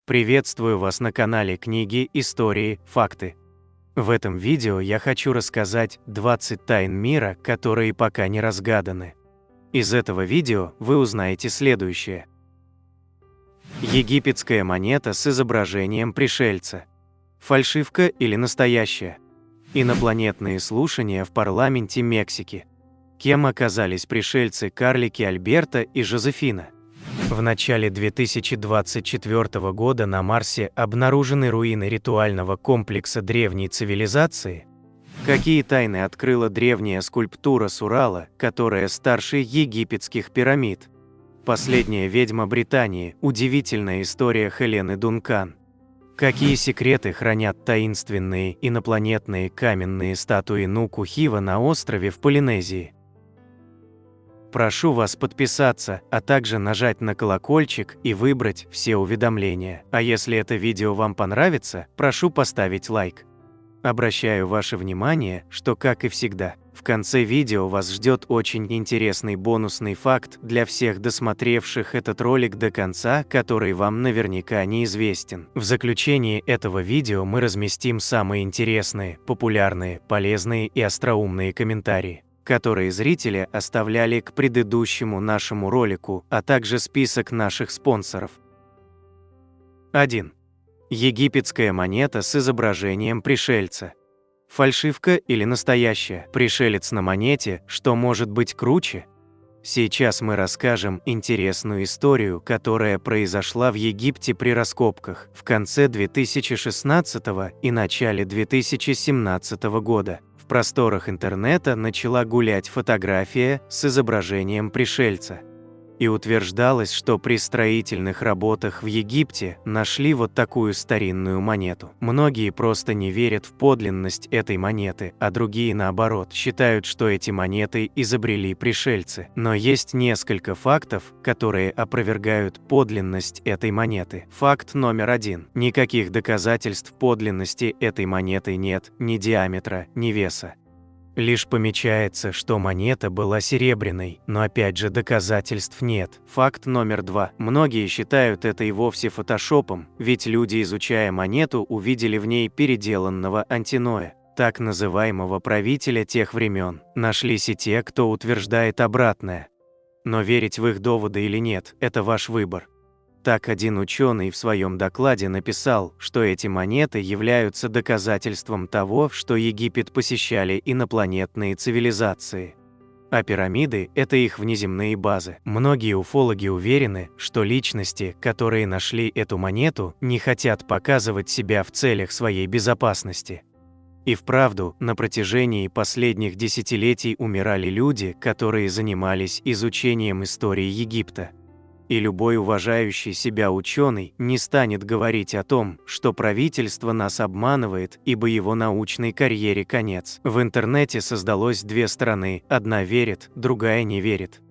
Приветствую вас на канале Книги, Истории, Факты. В этом видео я хочу рассказать 20 тайн мира, которые пока не разгаданы. Из этого видео вы узнаете следующее. Египетская монета с изображением пришельца. Фальшивка или настоящая? Инопланетные слушания в парламенте Мексики. Кем оказались пришельцы-карлики Альберто и Жозефина? В начале 2024 года на Марсе обнаружены руины ритуального комплекса древней цивилизации. Какие тайны открыла древняя скульптура с Урала, которая старше египетских пирамид? Последняя ведьма Британии. Удивительная история Хелены Дункан. Какие секреты хранят таинственные инопланетные каменные статуи Нуку-Хива на острове в Полинезии? Прошу вас подписаться, а также нажать на колокольчик и выбрать все уведомления. А если это видео вам понравится, прошу поставить лайк. Обращаю ваше внимание, что, как и всегда, в конце видео вас ждет очень интересный бонусный факт для всех досмотревших этот ролик до конца, который вам наверняка неизвестен. В заключении этого видео мы разместим самые интересные, популярные, полезные и остроумные комментарии, которые зрители оставляли к предыдущему нашему ролику, а также список наших спонсоров. 1. Египетская монета с изображением пришельца. Фальшивка или настоящая? Пришелец на монете, что может быть круче? Сейчас мы расскажем интересную историю, которая произошла в Египте при раскопках в конце 2016 и начале 2017 года. В просторах интернета начала гулять фотография с изображением пришельца. И утверждалось, что при строительных работах в Египте нашли вот такую старинную монету. Многие просто не верят в подлинность этой монеты, а другие, наоборот, считают, что эти монеты изобрели пришельцы. Но есть несколько фактов, которые опровергают подлинность этой монеты. Факт номер 1. Никаких доказательств подлинности этой монеты нет, ни диаметра, ни веса. Лишь помечается, что монета была серебряной, но опять же доказательств нет. Факт номер 2. Многие считают это и вовсе фотошопом, ведь люди, изучая монету, увидели в ней переделанного Антиноя, так называемого правителя тех времен. Нашлись и те, кто утверждает обратное. Но верить в их доводы или нет – это ваш выбор. Так один ученый в своем докладе написал, что эти монеты являются доказательством того, что Египет посещали инопланетные цивилизации. А пирамиды – это их внеземные базы. Многие уфологи уверены, что личности, которые нашли эту монету, не хотят показывать себя в целях своей безопасности. И вправду, на протяжении последних десятилетий умирали люди, которые занимались изучением истории Египта. И любой уважающий себя ученый не станет говорить о том, что правительство нас обманывает, ибо его научной карьере конец. В интернете создалось две стороны, одна верит, другая не верит.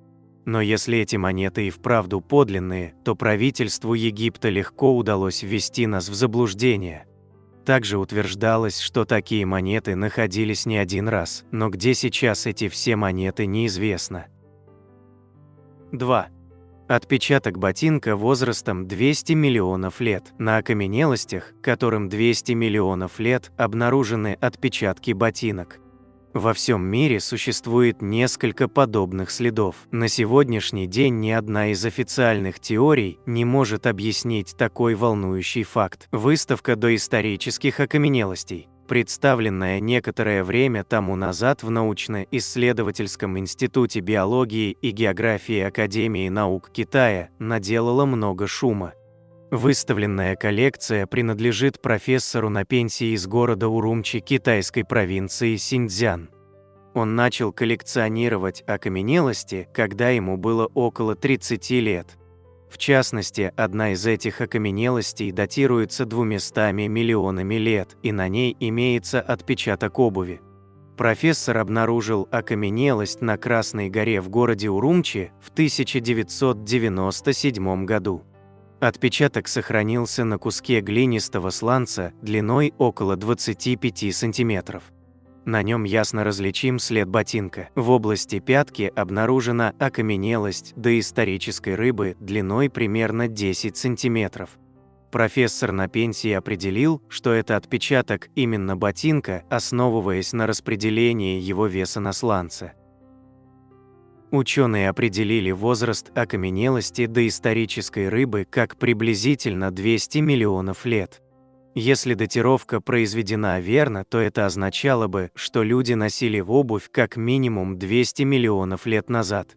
Но если эти монеты и вправду подлинные, то правительству Египта легко удалось ввести нас в заблуждение. Также утверждалось, что такие монеты находились не один раз, но где сейчас эти все монеты, неизвестно. 2. Отпечаток ботинка возрастом 200 миллионов лет. На окаменелостях, которым 200 миллионов лет, обнаружены отпечатки ботинок. Во всем мире существует несколько подобных следов. На сегодняшний день ни одна из официальных теорий не может объяснить такой волнующий факт. Выставка доисторических окаменелостей, представленная некоторое время тому назад в научно-исследовательском институте биологии и географии Академии наук Китая, наделала много шума. Выставленная коллекция принадлежит профессору на пенсии из города Урумчи китайской провинции Синьцзян. Он начал коллекционировать окаменелости, когда ему было около 30 лет. В частности, одна из этих окаменелостей датируется 200 миллионами лет, и на ней имеется отпечаток обуви. Профессор обнаружил окаменелость на Красной горе в городе Урумчи в 1997 году. Отпечаток сохранился на куске глинистого сланца длиной около 25 сантиметров. На нем ясно различим след ботинка. В области пятки обнаружена окаменелость доисторической рыбы длиной примерно 10 сантиметров. Профессор на пенсии определил, что это отпечаток именно ботинка, основываясь на распределении его веса на сланце. Ученые определили возраст окаменелости доисторической рыбы как приблизительно 200 миллионов лет. Если датировка произведена верно, то это означало бы, что люди носили обувь как минимум 200 миллионов лет назад.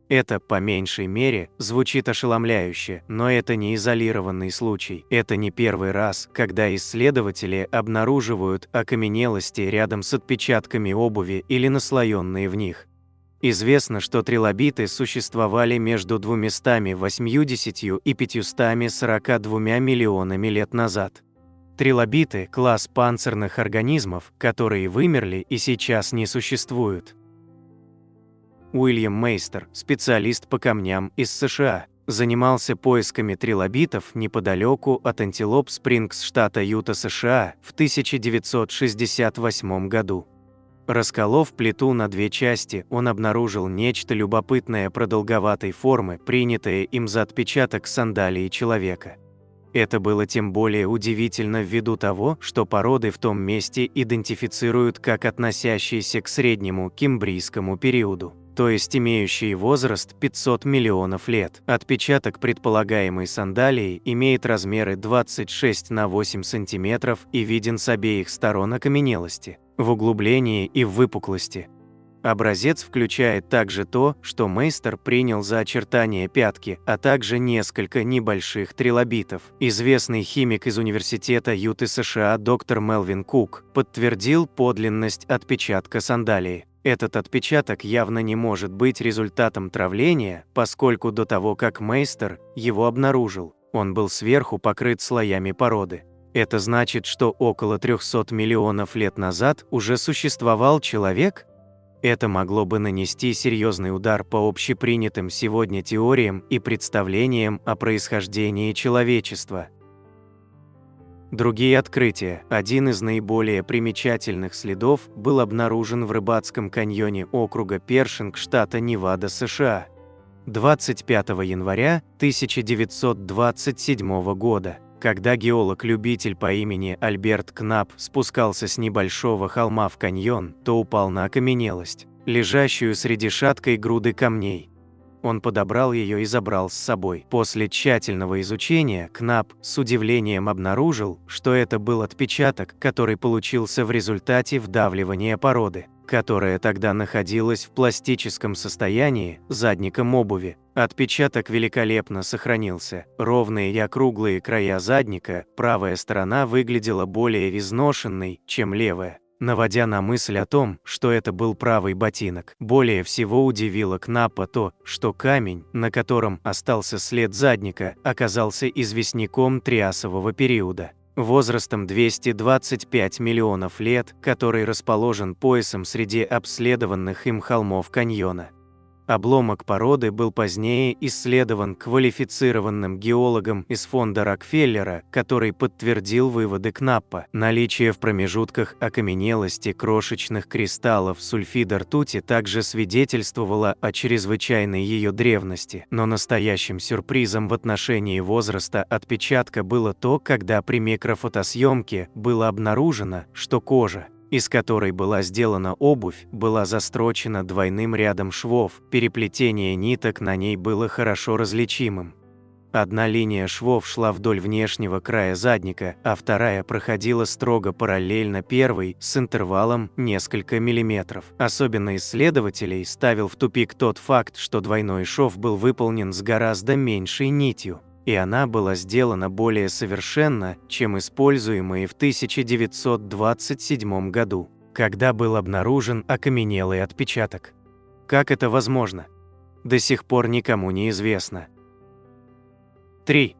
Это, по меньшей мере, звучит ошеломляюще, но это не изолированный случай. Это не первый раз, когда исследователи обнаруживают окаменелости рядом с отпечатками обуви или наслоенные в них. Известно, что трилобиты существовали между 280 и 542 миллионами лет назад. Трилобиты – класс панцирных организмов, которые вымерли и сейчас не существуют. Уильям Мейстер, специалист по камням из США, занимался поисками трилобитов неподалеку от Антилоп Спрингс, штата Юта, США, в 1968 году. Расколов плиту на две части, он обнаружил нечто любопытное продолговатой формы, принятое им за отпечаток сандалии человека. Это было тем более удивительно ввиду того, что породы в том месте идентифицируют как относящиеся к среднему кембрийскому периоду, то есть имеющие возраст 500 миллионов лет. Отпечаток предполагаемой сандалии имеет размеры 26 на 8 см и виден с обеих сторон окаменелости, в углублении и в выпуклости. Образец включает также то, что Мейстер принял за очертания пятки, а также несколько небольших трилобитов. Известный химик из Университета Юты, США, доктор Мелвин Кук, подтвердил подлинность отпечатка сандалии. Этот отпечаток явно не может быть результатом травления, поскольку до того, как Мейстер его обнаружил, он был сверху покрыт слоями породы. Это значит, что около 300 миллионов лет назад уже существовал человек? Это могло бы нанести серьезный удар по общепринятым сегодня теориям и представлениям о происхождении человечества. Другие открытия. Один из наиболее примечательных следов был обнаружен в рыбацком каньоне округа Першинг, штата Невада, США, 25 января 1927 года. Когда геолог-любитель по имени Альберт Кнап спускался с небольшого холма в каньон, то упал на окаменелость, лежащую среди шаткой груды камней. Он подобрал ее и забрал с собой. После тщательного изучения Кнап с удивлением обнаружил, что это был отпечаток, который получился в результате вдавливания породы, которая тогда находилась в пластическом состоянии задником обуви. Отпечаток великолепно сохранился. Ровные и округлые края задника, правая сторона выглядела более изношенной, чем левая, наводя на мысль о том, что это был правый ботинок. Более всего удивило Кнапа то, что камень, на котором остался след задника, оказался известняком триасового периода, возрастом 225 миллионов лет, который расположен поясом среди обследованных им холмов каньона. Обломок породы был позднее исследован квалифицированным геологом из фонда Рокфеллера, который подтвердил выводы Кнаппа. Наличие в промежутках окаменелости крошечных кристаллов сульфида ртути также свидетельствовало о чрезвычайной ее древности. Но настоящим сюрпризом в отношении возраста отпечатка было то, когда при микрофотосъемке было обнаружено, что кожа, из которой была сделана обувь, была застрочена двойным рядом швов, переплетение ниток на ней было хорошо различимым. Одна линия швов шла вдоль внешнего края задника, а вторая проходила строго параллельно первой с интервалом несколько миллиметров. Особенно исследователей ставил в тупик тот факт, что двойной шов был выполнен с гораздо меньшей нитью, и она была сделана более совершенно, чем используемые в 1927 году, когда был обнаружен окаменелый отпечаток. Как это возможно? До сих пор никому не известно. 3.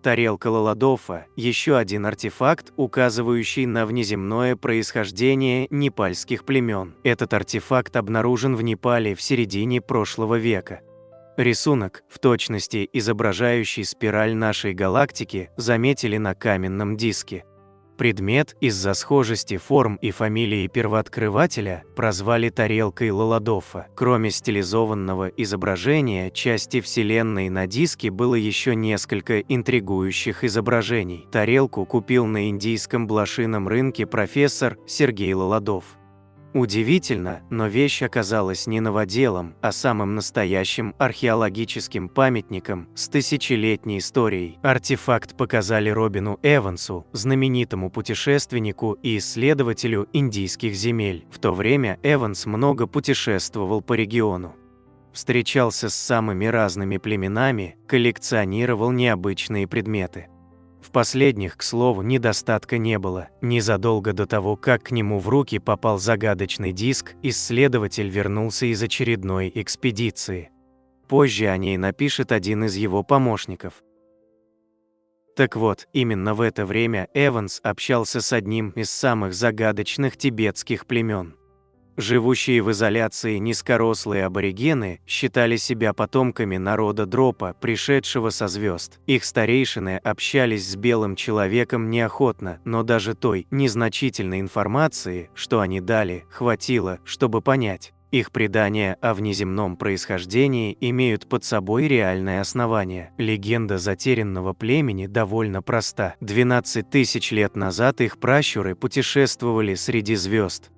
Тарелка Лаладофа – еще один артефакт, указывающий на внеземное происхождение непальских племен. Этот артефакт обнаружен в Непале в середине прошлого века. Рисунок, в точности изображающий спираль нашей галактики, заметили на каменном диске. Предмет из-за схожести форм и фамилии первооткрывателя прозвали тарелкой Лаладоффа. Кроме стилизованного изображения части Вселенной на диске было еще несколько интригующих изображений. Тарелку купил на индийском блошином рынке профессор Сергей Лаладов. Удивительно, но вещь оказалась не новоделом, а самым настоящим археологическим памятником с тысячелетней историей. Артефакт показали Робину Эвансу, знаменитому путешественнику и исследователю индийских земель. В то время Эванс много путешествовал по региону. Встречался с самыми разными племенами, коллекционировал необычные предметы. В последних, к слову, недостатка не было. Незадолго до того, как к нему в руки попал загадочный диск, исследователь вернулся из очередной экспедиции. Позже о ней напишет один из его помощников. Так вот, именно в это время Эванс общался с одним из самых загадочных тибетских племен. Живущие в изоляции низкорослые аборигены считали себя потомками народа Дропа, пришедшего со звезд. Их старейшины общались с белым человеком неохотно, но даже той незначительной информации, что они дали, хватило, чтобы понять. Их предания о внеземном происхождении имеют под собой реальное основание. Легенда затерянного племени довольно проста. 12 тысяч лет назад их пращуры путешествовали среди звезд.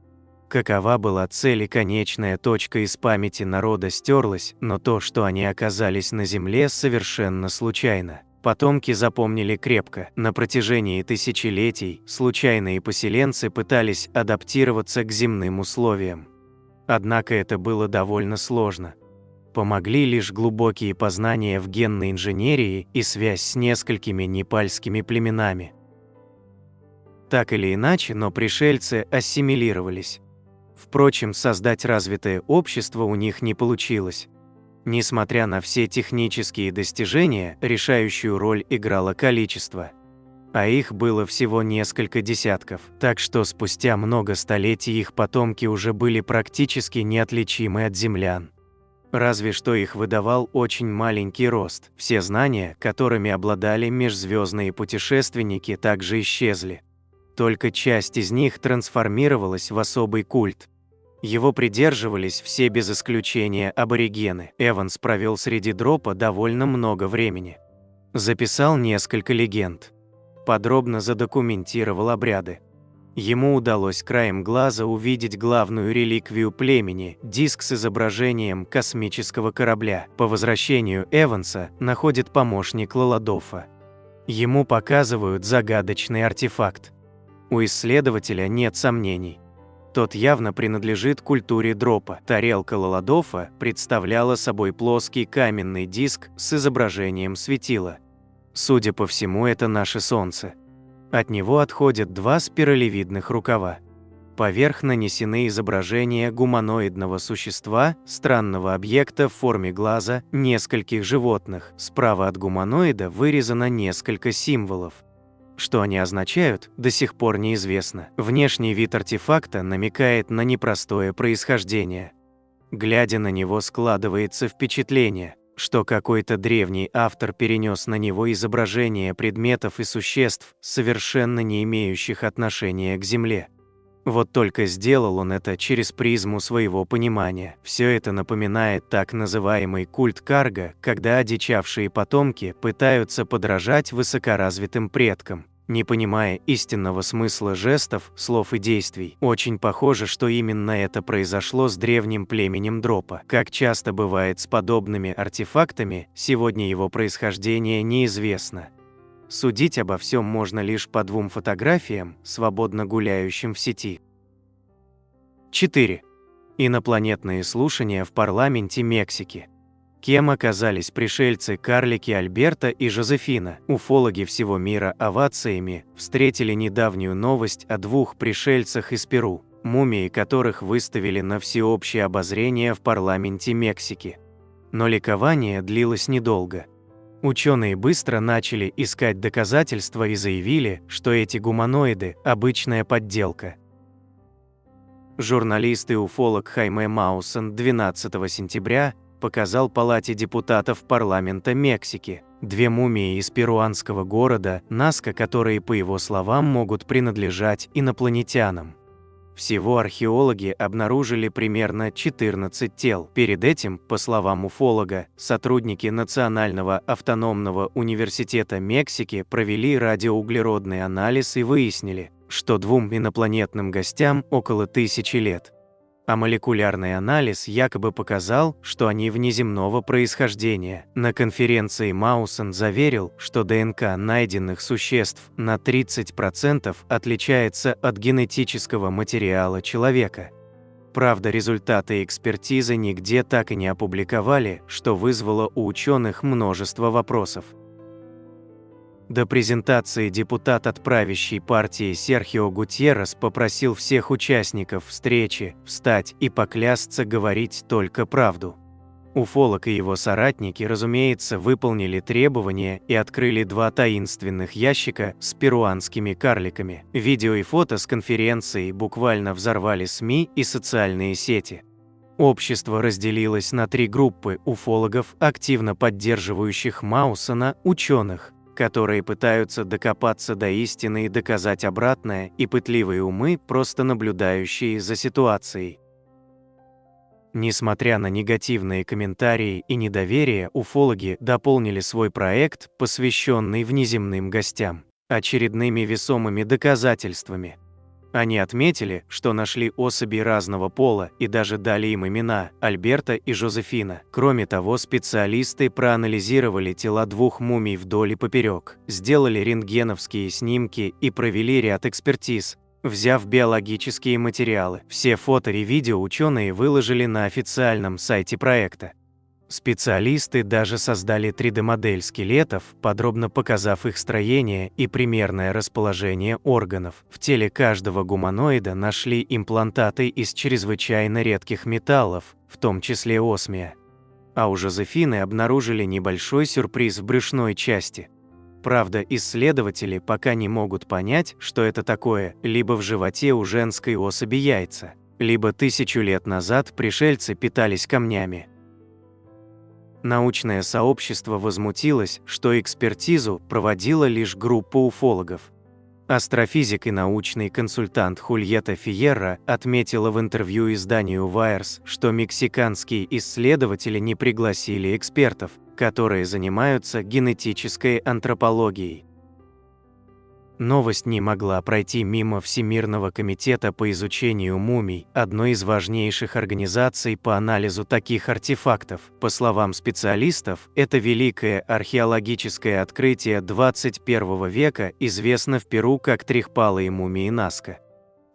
Какова была цель и конечная точка из памяти народа стерлась, но то, что они оказались на Земле, совершенно случайно. Потомки запомнили крепко. На протяжении тысячелетий случайные поселенцы пытались адаптироваться к земным условиям. Однако это было довольно сложно. Помогли лишь глубокие познания в генной инженерии и связь с несколькими непальскими племенами. Так или иначе, но пришельцы ассимилировались. Впрочем, создать развитое общество у них не получилось. Несмотря на все технические достижения, решающую роль играло количество. А их было всего несколько десятков, так что спустя много столетий их потомки уже были практически неотличимы от землян. Разве что их выдавал очень маленький рост. Все знания, которыми обладали межзвездные путешественники, также исчезли. Только часть из них трансформировалась в особый культ. Его придерживались все без исключения аборигены. Эванс провел среди Дропа довольно много времени. Записал несколько легенд. Подробно задокументировал обряды. Ему удалось краем глаза увидеть главную реликвию племени – диск с изображением космического корабля. По возвращению Эванса находит помощник Лаладоффа. Ему показывают загадочный артефакт. У исследователя нет сомнений. Тот явно принадлежит культуре Дропа. Тарелка Лаладоффа представляла собой плоский каменный диск с изображением светила. Судя по всему, это наше Солнце. От него отходят два спиралевидных рукава. Поверх нанесены изображения гуманоидного существа, странного объекта в форме глаза, нескольких животных. Справа от гуманоида вырезано несколько символов. Что они означают, до сих пор неизвестно. Внешний вид артефакта намекает на непростое происхождение. Глядя на него, складывается впечатление, что какой-то древний автор перенес на него изображения предметов и существ, совершенно не имеющих отношения к Земле. Вот только сделал он это через призму своего понимания. Все это напоминает так называемый культ Карга, когда одичавшие потомки пытаются подражать высокоразвитым предкам, не понимая истинного смысла жестов, слов и действий. Очень похоже, что именно это произошло с древним племенем Дропа. Как часто бывает с подобными артефактами, сегодня его происхождение неизвестно. Судить обо всем можно лишь по двум фотографиям, свободно гуляющим в сети. 4. Инопланетные слушания в парламенте Мексики. Кем оказались пришельцы-карлики Альберто и Жозефина? Уфологи всего мира овациями встретили недавнюю новость о двух пришельцах из Перу, мумии которых выставили на всеобщее обозрение в парламенте Мексики. Но ликование длилось недолго. Ученые быстро начали искать доказательства и заявили, что эти гуманоиды – обычная подделка. Журналист и уфолог Хайме Маусон 12 сентября показал Палате депутатов парламента Мексики две мумии из перуанского города Наска, которые, по его словам, могут принадлежать инопланетянам. Всего археологи обнаружили примерно 14 тел. Перед этим, по словам уфолога, сотрудники Национального автономного университета Мексики провели радиоуглеродный анализ и выяснили, что двум инопланетным гостям около 1000 лет. А молекулярный анализ якобы показал, что они внеземного происхождения. На конференции Маусен заверил, что ДНК найденных существ на 30% отличается от генетического материала человека. Правда, результаты экспертизы нигде так и не опубликовали, что вызвало у ученых множество вопросов. До презентации депутат от правящей партии Серхио Гутьеррес попросил всех участников встречи встать и поклясться говорить только правду. Уфолог и его соратники, разумеется, выполнили требования и открыли 2 таинственных ящика с перуанскими карликами. Видео и фото с конференции буквально взорвали СМИ и социальные сети. Общество разделилось на 3 группы: уфологов, активно поддерживающих Маусена, ученых, которые пытаются докопаться до истины и доказать обратное, и пытливые умы, просто наблюдающие за ситуацией. Несмотря на негативные комментарии и недоверие, уфологи дополнили свой проект, посвященный внеземным гостям, очередными весомыми доказательствами. Они отметили, что нашли особи разного пола и даже дали им имена – Альберто и Жозефина. Кроме того, специалисты проанализировали тела 2 мумий вдоль и поперек, сделали рентгеновские снимки и провели ряд экспертиз, взяв биологические материалы. Все фото и видео ученые выложили на официальном сайте проекта. Специалисты даже создали 3D-модель скелетов, подробно показав их строение и примерное расположение органов. В теле каждого гуманоида нашли имплантаты из чрезвычайно редких металлов, в том числе осмия. А у Жозефины обнаружили небольшой сюрприз в брюшной части. Правда, исследователи пока не могут понять, что это такое: либо в животе у женской особи яйца, либо 1000 лет назад пришельцы питались камнями. Научное сообщество возмутилось, что экспертизу проводила лишь группа уфологов. Астрофизик и научный консультант Хульета Фиерра отметила в интервью изданию Wires, что мексиканские исследователи не пригласили экспертов, которые занимаются генетической антропологией. Новость не могла пройти мимо Всемирного комитета по изучению мумий, одной из важнейших организаций по анализу таких артефактов. По словам специалистов, это великое археологическое открытие 21 века известно в Перу как трехпалые мумии Наска.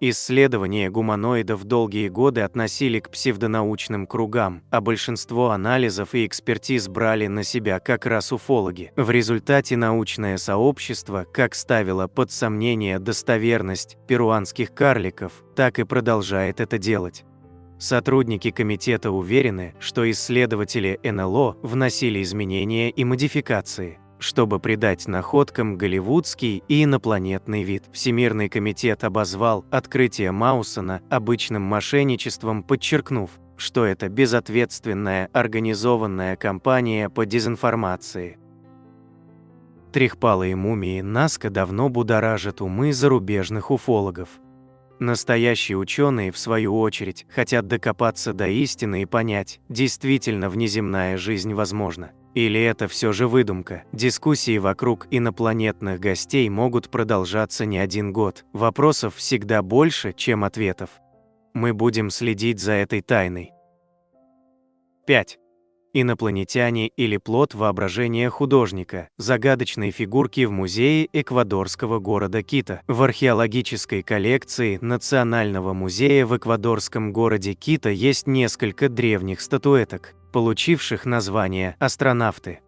Исследования гуманоидов долгие годы относили к псевдонаучным кругам, а большинство анализов и экспертиз брали на себя как раз уфологи. В результате научное сообщество как ставило под сомнение достоверность перуанских карликов, так и продолжает это делать. Сотрудники комитета уверены, что исследователи НЛО вносили изменения и модификации, чтобы придать находкам голливудский и инопланетный вид. Всемирный комитет обозвал открытие Маусена обычным мошенничеством, подчеркнув, что это безответственная организованная кампания по дезинформации. Трехпалые мумии Наска давно будоражат умы зарубежных уфологов. Настоящие ученые, в свою очередь, хотят докопаться до истины и понять, действительно внеземная жизнь возможна. Или это все же выдумка? Дискуссии вокруг инопланетных гостей могут продолжаться не 1 год. Вопросов всегда больше, чем ответов. Мы будем следить за этой тайной. 5. Инопланетяне или плод воображения художника. Загадочные фигурки в музее эквадорского города Кито. В археологической коллекции Национального музея в эквадорском городе Кито есть несколько древних статуэток, получивших название «астронавты».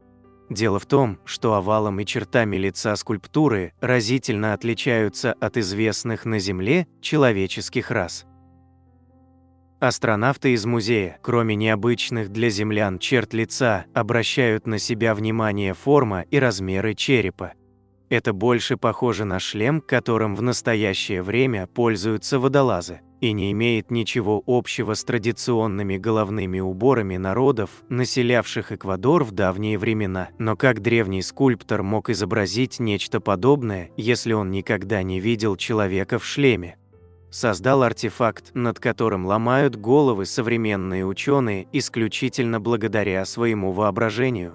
Дело в том, что овалом и чертами лица скульптуры разительно отличаются от известных на Земле человеческих рас. Астронавты из музея, кроме необычных для землян черт лица, обращают на себя внимание форма и размеры черепа. Это больше похоже на шлем, которым в настоящее время пользуются водолазы. и не имеет ничего общего с традиционными головными уборами народов, населявших Эквадор в давние времена. Но как древний скульптор мог изобразить нечто подобное, если он никогда не видел человека в шлеме? Создал артефакт, над которым ломают головы современные ученые исключительно благодаря своему воображению.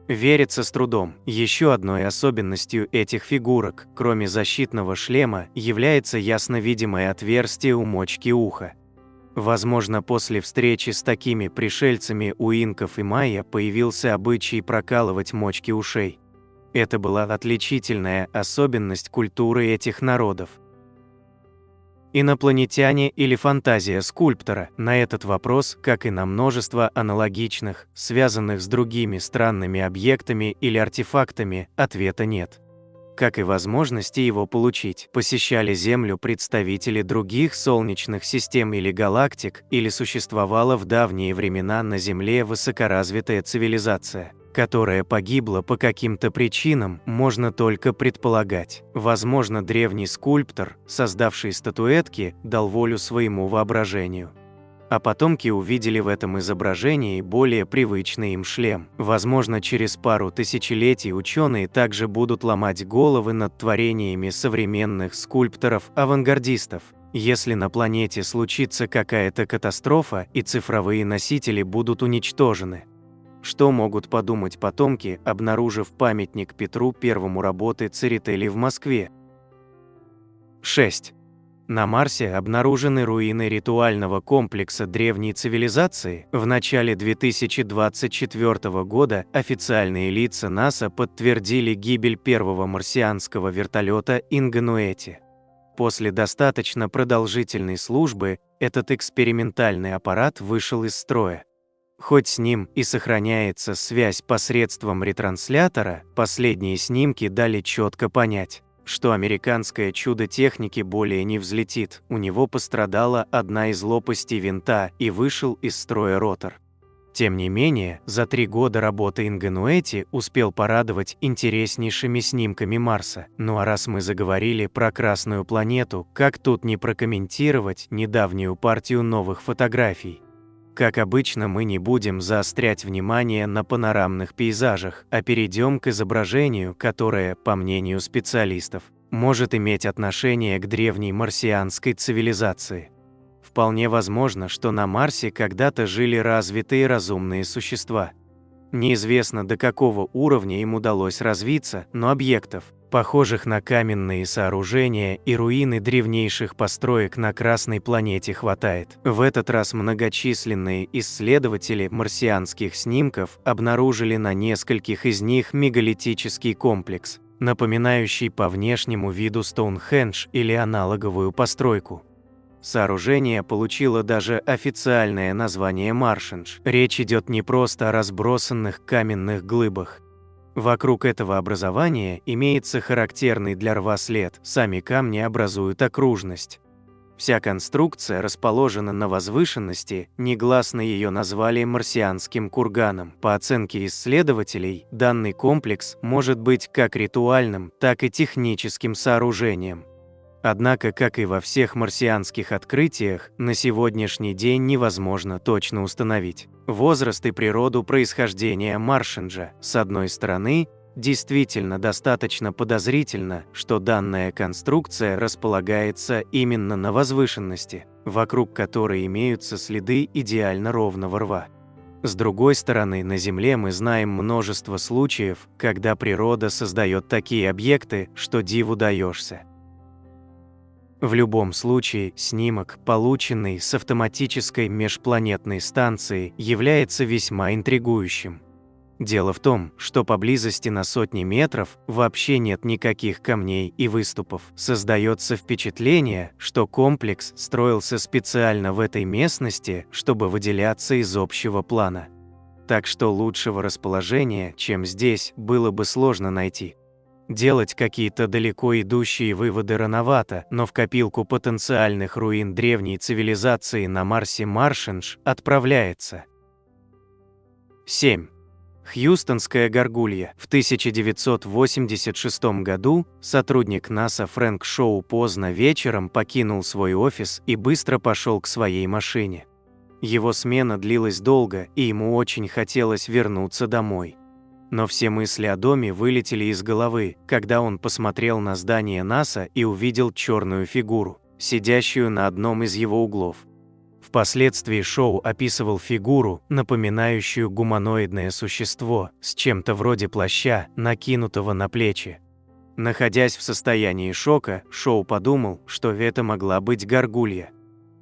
Верится с трудом. Еще одной особенностью этих фигурок, кроме защитного шлема, является ясно видимое отверстие у мочки уха. Возможно, после встречи с такими пришельцами у инков и майя появился обычай прокалывать мочки ушей. Это была отличительная особенность культуры этих народов. Инопланетяне или фантазия скульптора? На этот вопрос, как и на множество аналогичных, связанных с другими странными объектами или артефактами, ответа нет. Как и возможности его получить, посещали Землю представители других солнечных систем или галактик, или существовала в давние времена на Земле высокоразвитая цивилизация, которая погибла по каким-то причинам, можно только предполагать. Возможно, древний скульптор, создавший статуэтки, дал волю своему воображению. А потомки увидели в этом изображении более привычный им шлем. Возможно, через пару тысячелетий ученые также будут ломать головы над творениями современных скульпторов-авангардистов. Если на планете случится какая-то катастрофа и цифровые носители будут уничтожены. Что могут подумать потомки, обнаружив памятник Петру I работы Церетели в Москве? 6. На Марсе обнаружены руины ритуального комплекса древней цивилизации. В начале 2024 года официальные лица НАСА подтвердили гибель первого марсианского вертолета Ingenuity. После достаточно продолжительной службы этот экспериментальный аппарат вышел из строя. Хоть с ним и сохраняется связь посредством ретранслятора, последние снимки дали четко понять, что американское чудо техники более не взлетит, у него пострадала одна из лопастей винта и вышел из строя ротор. Тем не менее, за 3 года работы Ingenuity успел порадовать интереснейшими снимками Марса. Ну а раз мы заговорили про Красную планету, как тут не прокомментировать недавнюю партию новых фотографий? Как обычно, мы не будем заострять внимание на панорамных пейзажах, а перейдем к изображению, которое, по мнению специалистов, может иметь отношение к древней марсианской цивилизации. Вполне возможно, что на Марсе когда-то жили развитые разумные существа. Неизвестно, до какого уровня им удалось развиться, но объектов, похожих на каменные сооружения и руины древнейших построек на Красной планете, хватает. В этот раз многочисленные исследователи марсианских снимков обнаружили на нескольких из них мегалитический комплекс, напоминающий по внешнему виду Стоунхендж или аналоговую постройку. Сооружение получило даже официальное название Маршендж. Речь идет не просто о разбросанных каменных глыбах. Вокруг этого образования имеется характерный для рва след, сами камни образуют окружность. Вся конструкция расположена на возвышенности, негласно ее назвали марсианским курганом. По оценке исследователей, данный комплекс может быть как ритуальным, так и техническим сооружением. Однако, как и во всех марсианских открытиях, на сегодняшний день невозможно точно установить возраст и природу происхождения Маршенджа. С одной стороны, действительно достаточно подозрительно, что данная конструкция располагается именно на возвышенности, вокруг которой имеются следы идеально ровного рва. С другой стороны, на Земле мы знаем множество случаев, когда природа создает такие объекты, что диву даешься. В любом случае, снимок, полученный с автоматической межпланетной станции, является весьма интригующим. Дело в том, что поблизости на сотни метров вообще нет никаких камней и выступов. Создается впечатление, что комплекс строился специально в этой местности, чтобы выделяться из общего плана. Так что лучшего расположения, чем здесь, было бы сложно найти. Делать какие-то далеко идущие выводы рановато, но в копилку потенциальных руин древней цивилизации на Марсе Маршендж отправляется. 7. Хьюстонская горгулья. В 1986 году сотрудник НАСА Фрэнк Шоу поздно вечером покинул свой офис и быстро пошел к своей машине. Его смена длилась долго, и ему очень хотелось вернуться домой. Но все мысли о доме вылетели из головы, когда он посмотрел на здание НАСА и увидел черную фигуру, сидящую на одном из его углов. Впоследствии Шоу описывал фигуру, напоминающую гуманоидное существо с чем-то вроде плаща, накинутого на плечи. Находясь в состоянии шока, Шоу подумал, что это могла быть горгулья.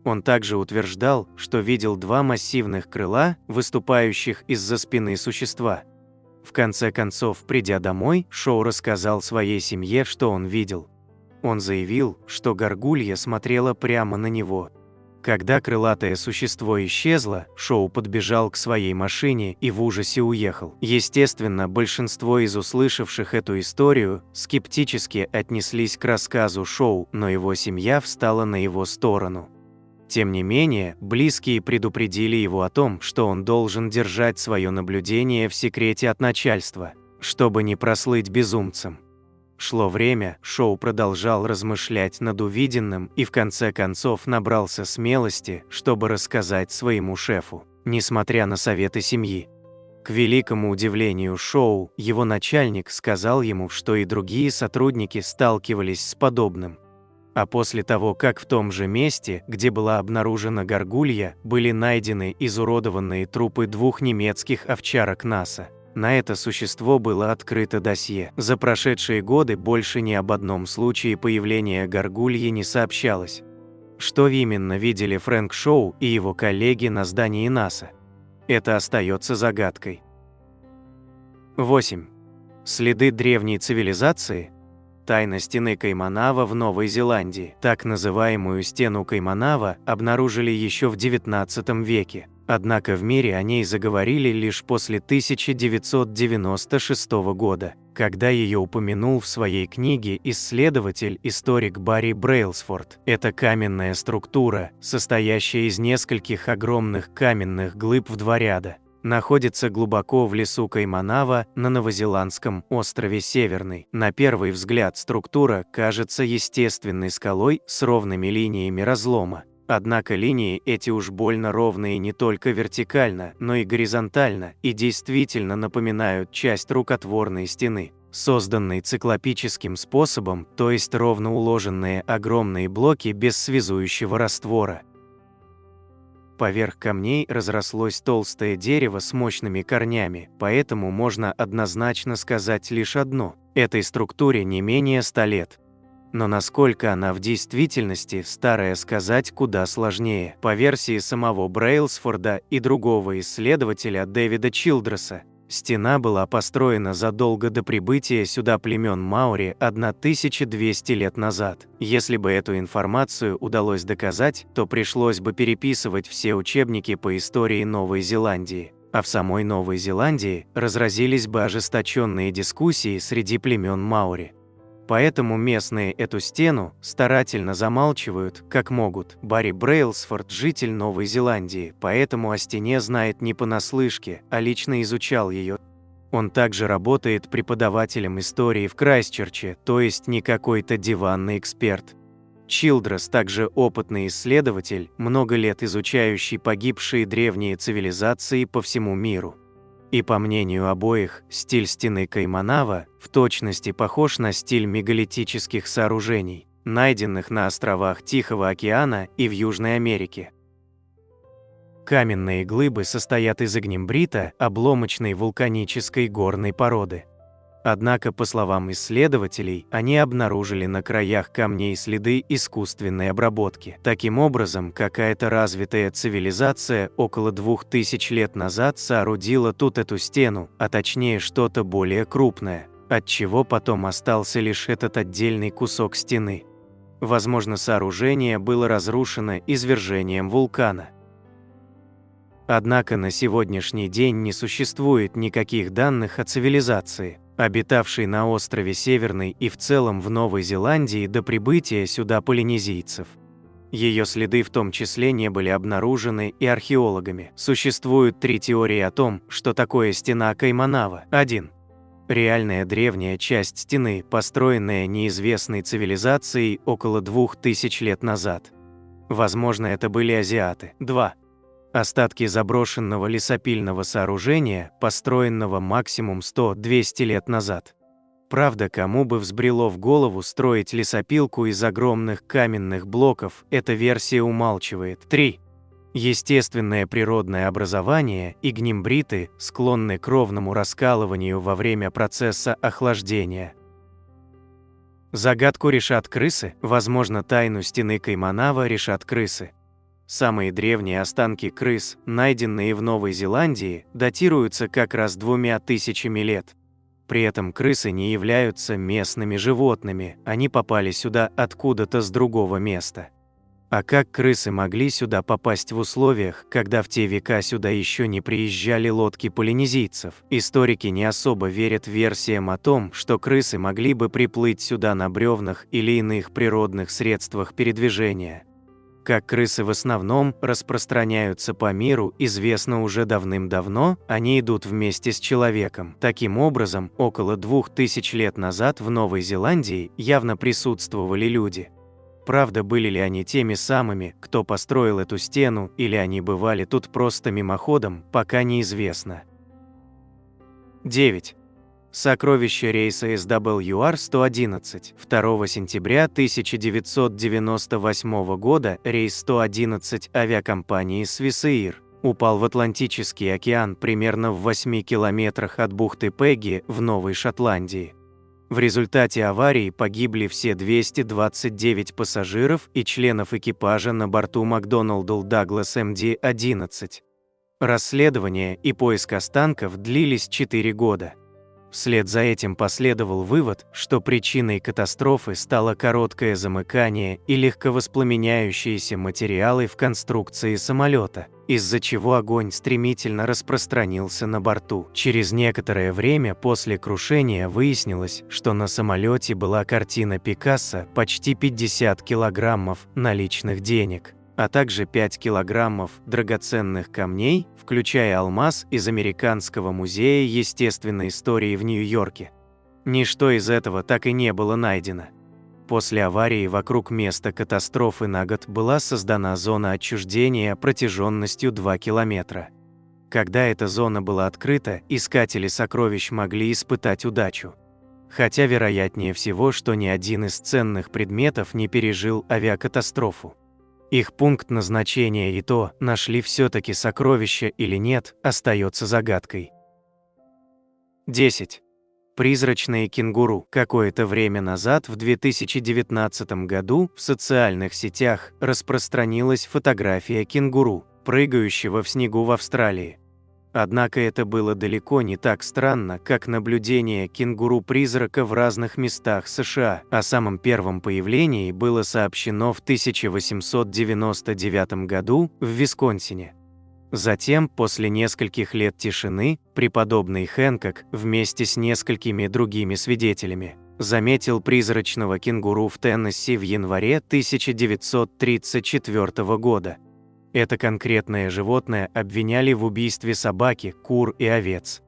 Он также утверждал, что видел два массивных крыла, выступающих из-за спины существа. В конце концов, придя домой, Шоу рассказал своей семье, что он видел. Он заявил, что горгулья смотрела прямо на него. Когда крылатое существо исчезло, Шоу подбежал к своей машине и в ужасе уехал. Естественно, большинство из услышавших эту историю скептически отнеслись к рассказу Шоу, но его семья встала на его сторону. Тем не менее, близкие предупредили его о том, что он должен держать свое наблюдение в секрете от начальства, чтобы не прослыть безумцем. Шло время, Шоу продолжал размышлять над увиденным и в конце концов набрался смелости, чтобы рассказать своему шефу, несмотря на советы семьи. К великому удивлению Шоу, его начальник сказал ему, что и другие сотрудники сталкивались с подобным. А после того, как в том же месте, где была обнаружена горгулья, были найдены изуродованные трупы двух немецких овчарок НАСА, на это существо было открыто досье. За прошедшие годы больше ни об одном случае появления горгульи не сообщалось. Что именно видели Фрэнк Шоу и его коллеги на здании НАСА? Это остается загадкой. 8. Следы древней цивилизации. Тайна стены Кайманава в Новой Зеландии. Так называемую стену Кайманава обнаружили еще в XIX веке. Однако в мире о ней заговорили лишь после 1996 года, когда ее упомянул в своей книге исследователь-историк Барри Брейлсфорд. Это каменная структура, состоящая из нескольких огромных каменных глыб в два ряда. Находится глубоко в лесу Кайманава на новозеландском острове Северный. На первый взгляд структура кажется естественной скалой с ровными линиями разлома. Однако линии эти уж больно ровные не только вертикально, но и горизонтально, и действительно напоминают часть рукотворной стены, созданной циклопическим способом, то есть ровно уложенные огромные блоки без связующего раствора. Поверх камней разрослось толстое дерево с мощными корнями, поэтому можно однозначно сказать лишь одно – этой структуре не менее 100 лет. Но насколько она в действительности старая, сказать куда сложнее. По версии самого Брейлсфорда и другого исследователя Дэвида Чилдреса, стена была построена задолго до прибытия сюда племен Маори 1200 лет назад. Если бы эту информацию удалось доказать, то пришлось бы переписывать все учебники по истории Новой Зеландии. А в самой Новой Зеландии разразились бы ожесточенные дискуссии среди племен Маори. Поэтому местные эту стену старательно замалчивают, как могут. Барри Брейлсфорд – житель Новой Зеландии, поэтому о стене знает не понаслышке, а лично изучал ее. Он также работает преподавателем истории в Крайстчерче, то есть не какой-то диванный эксперт. Чилдрес также опытный исследователь, много лет изучающий погибшие древние цивилизации по всему миру. И по мнению обоих, стиль стены Кайманава в точности похож на стиль мегалитических сооружений, найденных на островах Тихого океана и в Южной Америке. Каменные глыбы состоят из игнимбрита, обломочной вулканической горной породы. Однако, по словам исследователей, они обнаружили на краях камней следы искусственной обработки. Таким образом, какая-то развитая цивилизация около 2000 лет назад соорудила тут эту стену, а точнее что-то более крупное, отчего потом остался лишь этот отдельный кусок стены. Возможно, сооружение было разрушено извержением вулкана. Однако на сегодняшний день не существует никаких данных о цивилизации, обитавшей на острове Северный и в целом в Новой Зеландии до прибытия сюда полинезийцев. Ее следы в том числе не были обнаружены и археологами. Существуют 3 теории о том, что такое стена Кайманава. 1. Реальная древняя часть стены, построенная неизвестной цивилизацией около 2000 лет назад. Возможно, это были азиаты. 2. Остатки заброшенного лесопильного сооружения, построенного максимум 100-200 лет назад. Правда, кому бы взбрело в голову строить лесопилку из огромных каменных блоков, эта версия умалчивает. 3. Естественное природное образование, игнимбриты, склонны к ровному раскалыванию во время процесса охлаждения. Загадку решат крысы, возможно, тайну стены Кайманава решат крысы. Самые древние останки крыс, найденные в Новой Зеландии, датируются как раз 2000 лет. При этом крысы не являются местными животными, они попали сюда откуда-то с другого места. А как крысы могли сюда попасть в условиях, когда в те века сюда еще не приезжали лодки полинезийцев? Историки не особо верят версиям о том, что крысы могли бы приплыть сюда на бревнах или иных природных средствах передвижения. Как крысы в основном распространяются по миру, известно уже давным-давно, они идут вместе с человеком. Таким образом, около 2000 лет назад в Новой Зеландии явно присутствовали люди. Правда, были ли они теми самыми, кто построил эту стену, или они бывали тут просто мимоходом, пока неизвестно. 9. Сокровище рейса SWR-111. 2 сентября 1998 года рейс 111 авиакомпании Swissair упал в Атлантический океан примерно в 8 километрах от бухты Пегги в Новой Шотландии. В результате аварии погибли все 229 пассажиров и членов экипажа на борту McDonnell Douglas MD-11. Расследование и поиск останков длились 4 года. Вслед за этим последовал вывод, что причиной катастрофы стало короткое замыкание и легковоспламеняющиеся материалы в конструкции самолета, из-за чего огонь стремительно распространился на борту. Через некоторое время после крушения выяснилось, что на самолете была картина Пикассо почти 50 килограммов наличных денег, а также 5 килограммов драгоценных камней, включая алмаз из Американского музея естественной истории в Нью-Йорке. Ничто из этого так и не было найдено. После аварии вокруг места катастрофы на год была создана зона отчуждения протяженностью 2 километра. Когда эта зона была открыта, искатели сокровищ могли испытать удачу. Хотя вероятнее всего, что ни один из ценных предметов не пережил авиакатастрофу. Их пункт назначения и то, нашли все-таки сокровища или нет, остается загадкой. 10. Призрачные кенгуру. Какое-то время назад, в 2019 году, в социальных сетях распространилась фотография кенгуру, прыгающего в снегу в Австралии. Однако это было далеко не так странно, как наблюдение кенгуру-призрака в разных местах США. О самом первом появлении было сообщено в 1899 году в Висконсине. Затем, после нескольких лет тишины, преподобный Хэнкок вместе с несколькими другими свидетелями заметил призрачного кенгуру в Теннесси в январе 1934 года. Это конкретное животное обвиняли в убийстве собаки, кур и овец.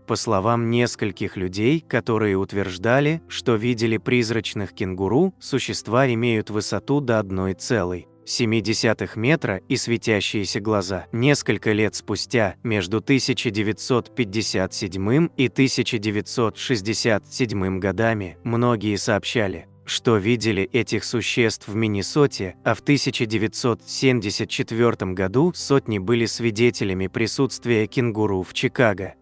По словам нескольких людей, которые утверждали, что видели призрачных кенгуру, существа имеют высоту до 1,7 метра и светящиеся глаза. Несколько лет спустя, между 1957 и 1967 годами, многие сообщали, что видели этих существ в Миннесоте, а в 1974 году сотни были свидетелями присутствия кенгуру в Чикаго.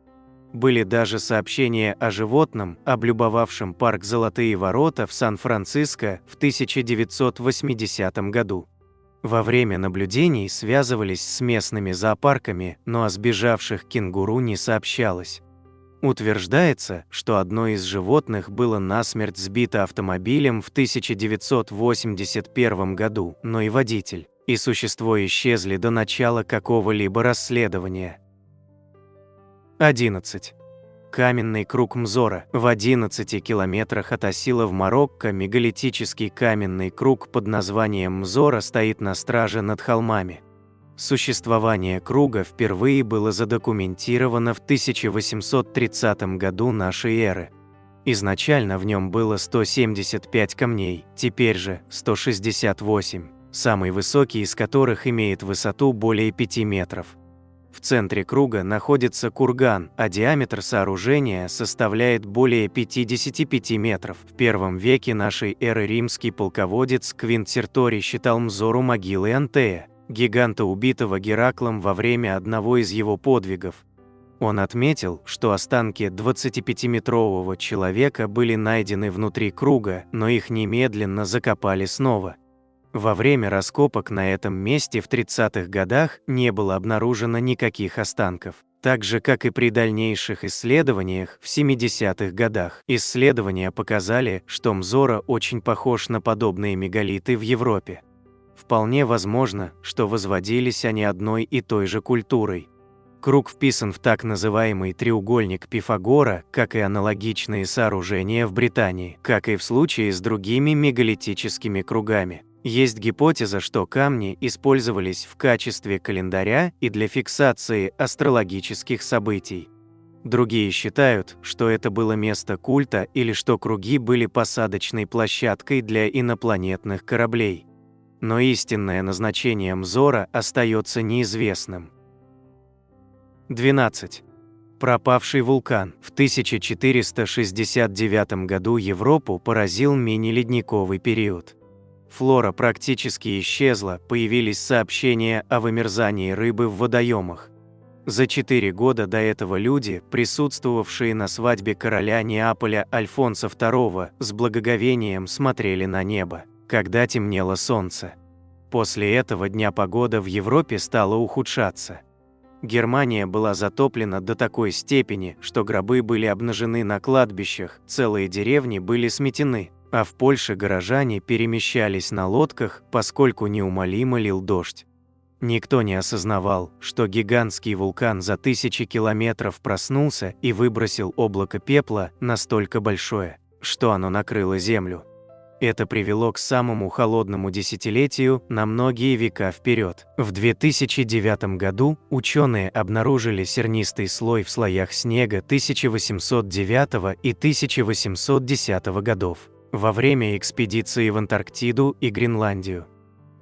Были даже сообщения о животном, облюбовавшем парк Золотые ворота в Сан-Франциско в 1980 году. Во время наблюдений связывались с местными зоопарками, но о сбежавших кенгуру не сообщалось. Утверждается, что одно из животных было насмерть сбито автомобилем в 1981 году, но и водитель, и существо исчезли до начала какого-либо расследования. 11. каменный круг Мзора. В 11 километрах от Асила в Марокко мегалитический каменный круг под названием Мзора стоит на страже над холмами. Существование круга впервые было задокументировано в 1830 году нашей эры. Изначально в нем было 175 камней, теперь же 168, самый высокий из которых имеет высоту более 5 метров. В центре круга находится курган, а диаметр сооружения составляет более 55 метров. В первом веке нашей эры римский полководец Квинт Серторий считал Мзору могилой Антея, гиганта, убитого Гераклом во время одного из его подвигов. Он отметил, что останки 25-метрового человека были найдены внутри круга, но их немедленно закопали снова. Во время раскопок на этом месте в 30-х годах не было обнаружено никаких останков. Так же, как и при дальнейших исследованиях в 70-х годах. Исследования показали, что Мзора очень похож на подобные мегалиты в Европе. Вполне возможно, что возводились они одной и той же культурой. Круг вписан в так называемый треугольник Пифагора, как и аналогичные сооружения в Британии, как и в случае с другими мегалитическими кругами. Есть гипотеза, что камни использовались в качестве календаря и для фиксации астрологических событий. Другие считают, что это было место культа или что круги были посадочной площадкой для инопланетных кораблей. Но истинное назначение Мзора остается неизвестным. 12. Пропавший вулкан. В 1469 году Европу поразил мини-ледниковый период. Флора практически исчезла, появились сообщения о вымерзании рыбы в водоемах. За 4 года до этого люди, присутствовавшие на свадьбе короля Неаполя Альфонса II, с благоговением смотрели на небо, когда темнело солнце. После этого дня погода в Европе стала ухудшаться. Германия была затоплена до такой степени, что гробы были обнажены на кладбищах, целые деревни были сметены, а в Польше горожане перемещались на лодках, поскольку неумолимо лил дождь. Никто не осознавал, что гигантский вулкан за тысячи километров проснулся и выбросил облако пепла настолько большое, что оно накрыло Землю. Это привело к самому холодному десятилетию на многие века вперед. В 2009 году ученые обнаружили сернистый слой в слоях снега 1809 и 1810 годов во время экспедиции в Антарктиду и Гренландию.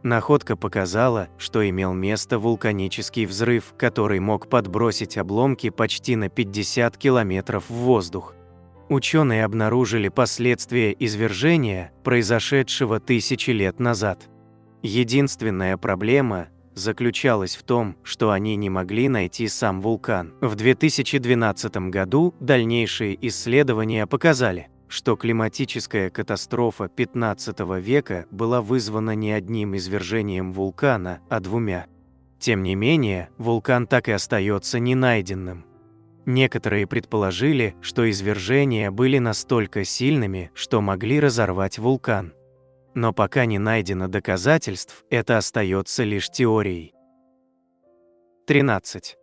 Находка показала, что имел место вулканический взрыв, который мог подбросить обломки почти на 50 километров в воздух. Ученые обнаружили последствия извержения, произошедшего тысячи лет назад. Единственная проблема заключалась в том, что они не могли найти сам вулкан. В 2012 году дальнейшие исследования показали, что климатическая катастрофа XV века была вызвана не одним извержением вулкана, а 2. Тем не менее, вулкан так и остается ненайденным. Некоторые предположили, что извержения были настолько сильными, что могли разорвать вулкан. Но пока не найдено доказательств, это остается лишь теорией. 13.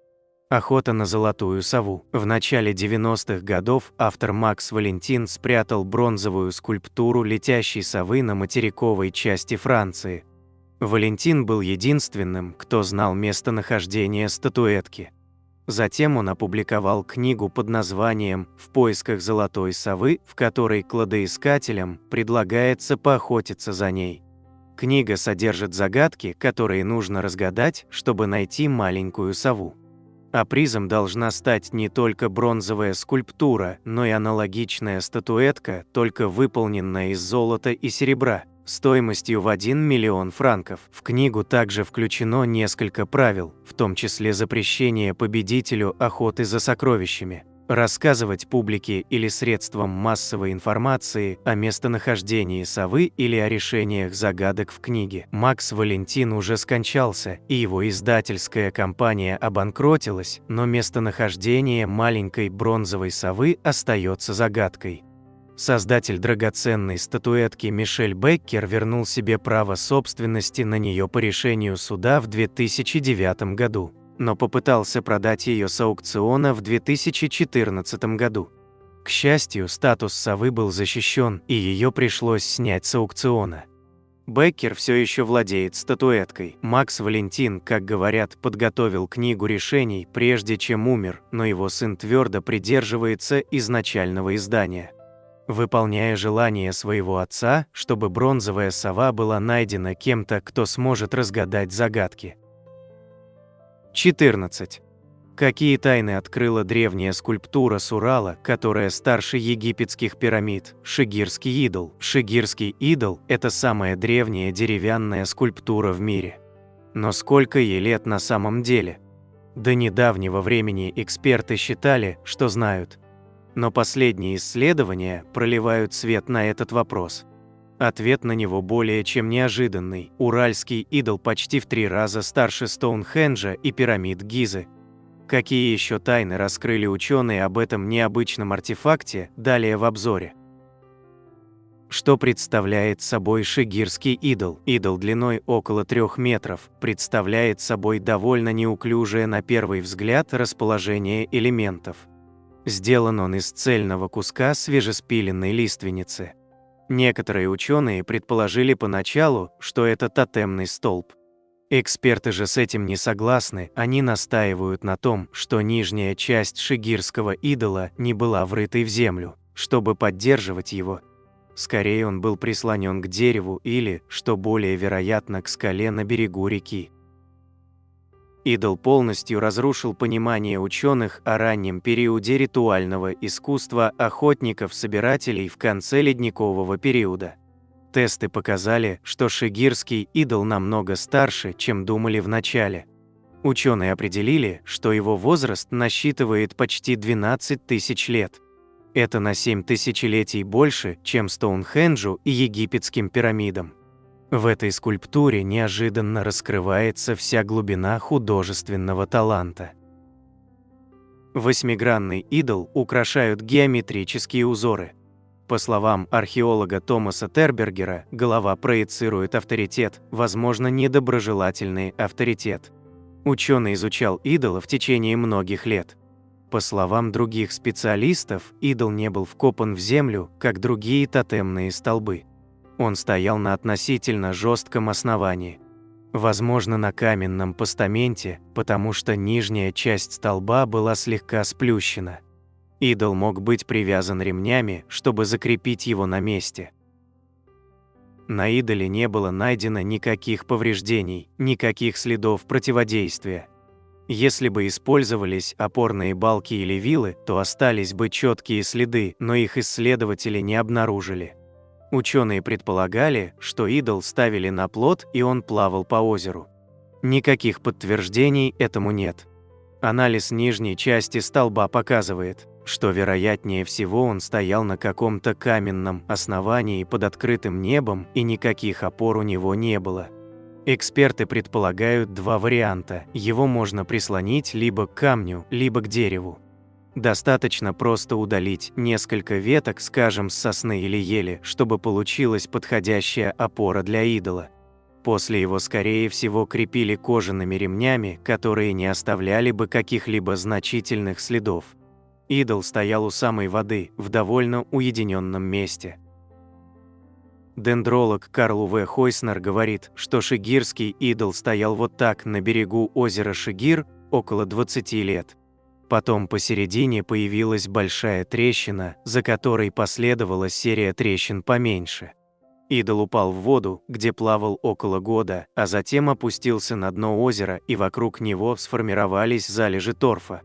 Охота на золотую сову. В начале 90-х годов автор Макс Валентин спрятал бронзовую скульптуру летящей совы на материковой части Франции. Валентин был единственным, кто знал местонахождение статуэтки. Затем он опубликовал книгу под названием «В поисках золотой совы», в которой кладоискателям предлагается поохотиться за ней. Книга содержит загадки, которые нужно разгадать, чтобы найти маленькую сову. А призом должна стать не только бронзовая скульптура, но и аналогичная статуэтка, только выполненная из золота и серебра, стоимостью в 1 миллион франков. В книгу также включено несколько правил, в том числе запрещение победителю охоты за сокровищами, рассказывать публике или средствам массовой информации о местонахождении совы или о решениях загадок в книге. Макс Валентин уже скончался, и его издательская компания обанкротилась, но местонахождение маленькой бронзовой совы остается загадкой. Создатель драгоценной статуэтки Мишель Беккер вернул себе право собственности на нее по решению суда в 2009 году. но попытался продать ее с аукциона в 2014 году. К счастью, статус совы был защищен, и ее пришлось снять с аукциона. Беккер все еще владеет статуэткой. Макс Валентин, как говорят, подготовил книгу решений, прежде чем умер, но его сын твердо придерживается изначального издания. Выполняя желание своего отца, чтобы бронзовая сова была найдена кем-то, кто сможет разгадать загадки. 14. Какие тайны открыла древняя скульптура с Урала, которая старше египетских пирамид? Шигирский идол. Шигирский идол – это самая древняя деревянная скульптура в мире. Но сколько ей лет на самом деле? До недавнего времени эксперты считали, что знают. Но последние исследования проливают свет на этот вопрос. Ответ на него более чем неожиданный. Уральский идол почти в 3 раза старше Стоунхенджа и пирамид Гизы. Какие еще тайны раскрыли ученые об этом необычном артефакте, далее в обзоре. Что представляет собой шигирский идол? Идол длиной около 3 метров представляет собой довольно неуклюжее на первый взгляд расположение элементов. Сделан он из цельного куска свежеспиленной лиственницы. Некоторые ученые предположили поначалу, что это тотемный столб. Эксперты же с этим не согласны, они настаивают на том, что нижняя часть шигирского идола не была врытой в землю, чтобы поддерживать его. Скорее он был прислонен к дереву или, что более вероятно, к скале на берегу реки. Идол полностью разрушил понимание ученых о раннем периоде ритуального искусства охотников-собирателей в конце ледникового периода. Тесты показали, что шигирский идол намного старше, чем думали вначале. Ученые определили, что его возраст насчитывает почти 12 тысяч лет. Это на 7 тысячелетий больше, чем Стоунхенджу и египетским пирамидам. В этой скульптуре неожиданно раскрывается вся глубина художественного таланта. Восьмигранный идол украшают геометрические узоры. По словам археолога Томаса Тербергера, голова проецирует авторитет, возможно, недоброжелательный авторитет. Ученый изучал идола в течение многих лет. По словам других специалистов, идол не был вкопан в землю, как другие тотемные столбы. Он стоял на относительно жестком основании. Возможно, на каменном постаменте, потому что нижняя часть столба была слегка сплющена. Идол мог быть привязан ремнями, чтобы закрепить его на месте. На идоле не было найдено никаких повреждений, никаких следов противодействия. Если бы использовались опорные балки или вилы, то остались бы четкие следы, но их исследователи не обнаружили. Ученые предполагали, что идол ставили на плот и он плавал по озеру. Никаких подтверждений этому нет. Анализ нижней части столба показывает, что вероятнее всего он стоял на каком-то каменном основании под открытым небом и никаких опор у него не было. Эксперты предполагают 2 варианта. Его можно прислонить либо к камню, либо к дереву. Достаточно просто удалить несколько веток, скажем, с сосны или ели, чтобы получилась подходящая опора для идола. После его, скорее всего, крепили кожаными ремнями, которые не оставляли бы каких-либо значительных следов. Идол стоял у самой воды, в довольно уединенном месте. Дендролог Карл В. Хойснер говорит, что шигирский идол стоял вот так на берегу озера Шигир около 20 лет. Потом посередине появилась большая трещина, за которой последовала серия трещин поменьше. Идол упал в воду, где плавал около года, а затем опустился на дно озера, и вокруг него сформировались залежи торфа.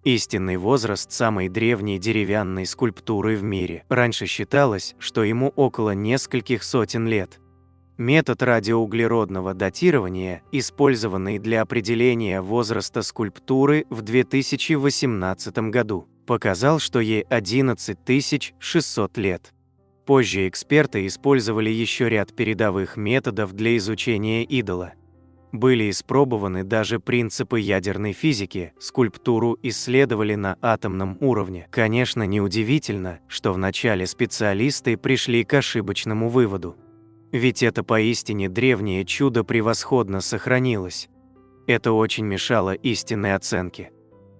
Истинный возраст самой древней деревянной скульптуры в мире. Раньше считалось, что ему около нескольких сотен лет. Метод радиоуглеродного датирования, использованный для определения возраста скульптуры в 2018 году, показал, что ей 11 600 лет. Позже эксперты использовали еще ряд передовых методов для изучения идола. Были испробованы даже принципы ядерной физики, скульптуру исследовали на атомном уровне. Конечно, неудивительно, что вначале специалисты пришли к ошибочному выводу. Ведь это поистине древнее чудо превосходно сохранилось. Это очень мешало истинной оценке.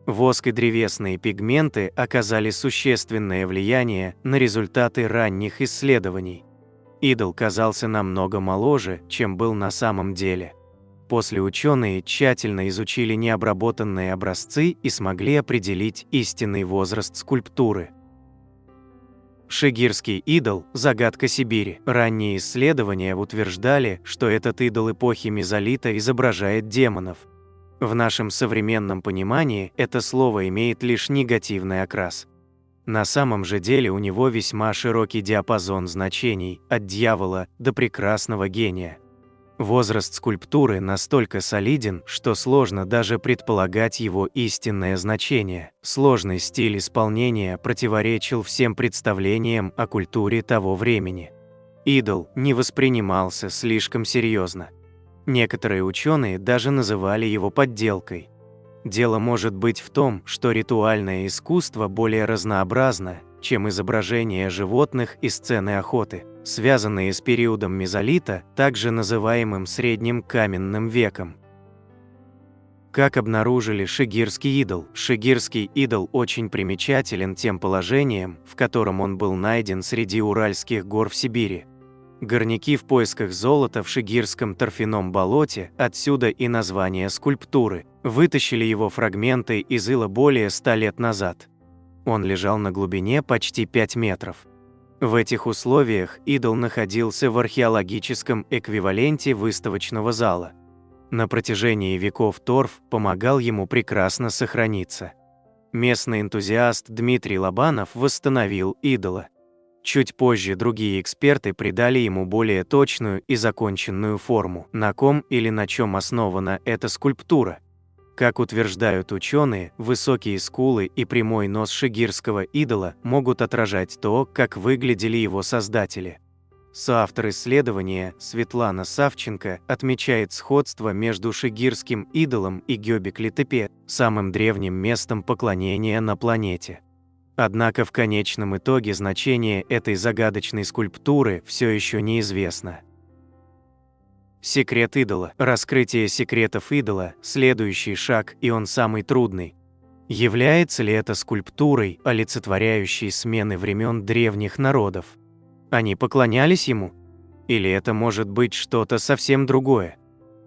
Воск и древесные пигменты оказали существенное влияние на результаты ранних исследований. Идол казался намного моложе, чем был на самом деле. После ученые тщательно изучили необработанные образцы и смогли определить истинный возраст скульптуры. Шигирский идол – загадка Сибири. Ранние исследования утверждали, что этот идол эпохи мезолита изображает демонов. В нашем современном понимании это слово имеет лишь негативный окрас. На самом же деле у него весьма широкий диапазон значений, от дьявола до прекрасного гения. Возраст скульптуры настолько солиден, что сложно даже предполагать его истинное значение. Сложный стиль исполнения противоречил всем представлениям о культуре того времени. Идол не воспринимался слишком серьезно. Некоторые ученые даже называли его подделкой. Дело может быть в том, что ритуальное искусство более разнообразно, чем изображение животных и сцены охоты, связанные с периодом мезолита, также называемым Средним каменным веком. Как обнаружили шигирский идол? Шигирский идол очень примечателен тем положением, в котором он был найден среди Уральских гор в Сибири. Горняки в поисках золота в Шигирском торфяном болоте, отсюда и название скульптуры, вытащили его фрагменты из ила более 100 лет назад. Он лежал на глубине почти 5 метров. В этих условиях идол находился в археологическом эквиваленте выставочного зала. На протяжении веков торф помогал ему прекрасно сохраниться. Местный энтузиаст Дмитрий Лобанов восстановил идола. Чуть позже другие эксперты придали ему более точную и законченную форму. На ком или на чем основана эта скульптура? Как утверждают ученые, высокие скулы и прямой нос шигирского идола могут отражать то, как выглядели его создатели. Соавтор исследования Светлана Савченко отмечает сходство между шигирским идолом и Гёбекли-Тепе, самым древним местом поклонения на планете. Однако в конечном итоге значение этой загадочной скульптуры все еще неизвестно. Секрет идола. Раскрытие секретов идола – следующий шаг, и он самый трудный. Является ли это скульптурой, олицетворяющей смены времен древних народов? Они поклонялись ему? Или это может быть что-то совсем другое?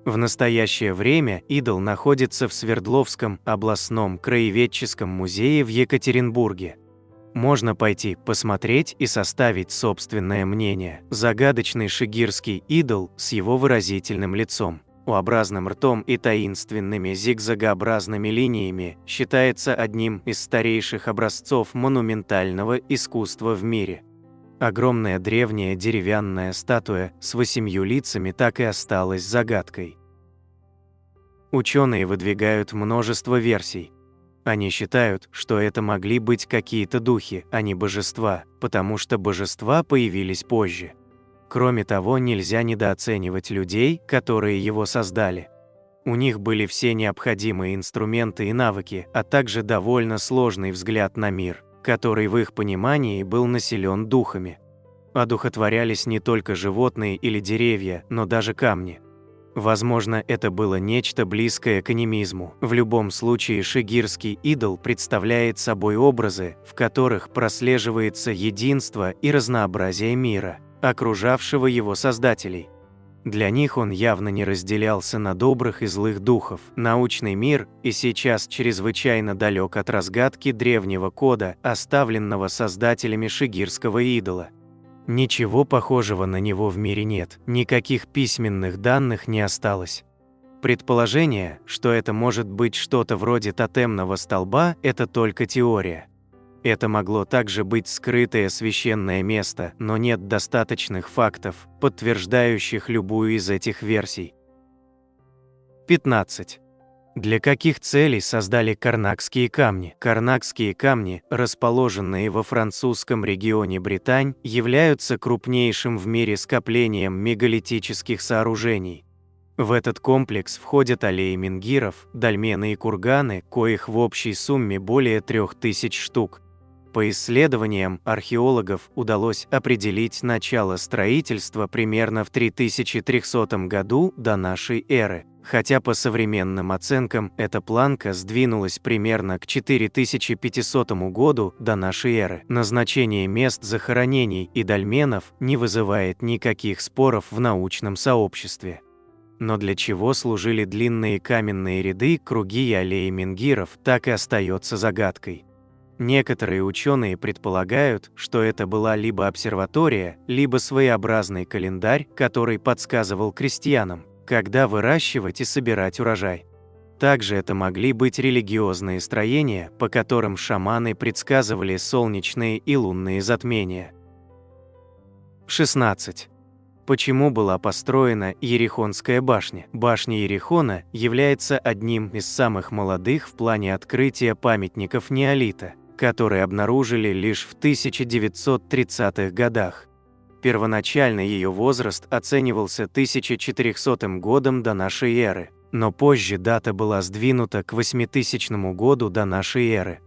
В настоящее время идол находится в Свердловском областном краеведческом музее в Екатеринбурге. Можно пойти, посмотреть и составить собственное мнение. Загадочный шигирский идол с его выразительным лицом, U-образным ртом и таинственными зигзагообразными линиями считается одним из старейших образцов монументального искусства в мире. Огромная древняя деревянная статуя с 8 лицами так и осталась загадкой. Ученые выдвигают множество версий. Они считают, что это могли быть какие-то духи, а не божества, потому что божества появились позже. Кроме того, нельзя недооценивать людей, которые его создали. У них были все необходимые инструменты и навыки, а также довольно сложный взгляд на мир, который в их понимании был населен духами. Одухотворялись не только животные или деревья, но даже камни. Возможно, это было нечто близкое к анимизму. В любом случае, шигирский идол представляет собой образы, в которых прослеживается единство и разнообразие мира, окружавшего его создателей. Для них он явно не разделялся на добрых и злых духов. Научный мир и сейчас чрезвычайно далек от разгадки древнего кода, оставленного создателями шигирского идола. Ничего похожего на него в мире нет, никаких письменных данных не осталось. Предположение, что это может быть что-то вроде тотемного столба, это только теория. Это могло также быть скрытое священное место, но нет достаточных фактов, подтверждающих любую из этих версий. 15. Для каких целей создали карнакские камни? Карнакские камни, расположенные во французском регионе Британь, являются крупнейшим в мире скоплением мегалитических сооружений. В этот комплекс входят аллеи менгиров, дольмены и курганы, коих в общей сумме более 3000 штук. По исследованиям археологов удалось определить начало строительства примерно в 3300 году до нашей эры, Хотя по современным оценкам эта планка сдвинулась примерно к 4500 году до нашей эры. Назначение мест захоронений и дольменов не вызывает никаких споров в научном сообществе. Но для чего служили длинные каменные ряды, круги и аллеи менгиров, так и остается загадкой. Некоторые ученые предполагают, что это была либо обсерватория, либо своеобразный календарь, который подсказывал крестьянам, когда выращивать и собирать урожай. Также это могли быть религиозные строения, по которым шаманы предсказывали солнечные и лунные затмения. 16. Почему была построена Иерихонская башня? Башня Иерихона является одним из самых молодых в плане открытия памятников неолита, которые обнаружили лишь в 1930-х годах. Первоначально ее возраст оценивался 1400 годом до нашей эры, но позже дата была сдвинута к 8000 году до нашей эры.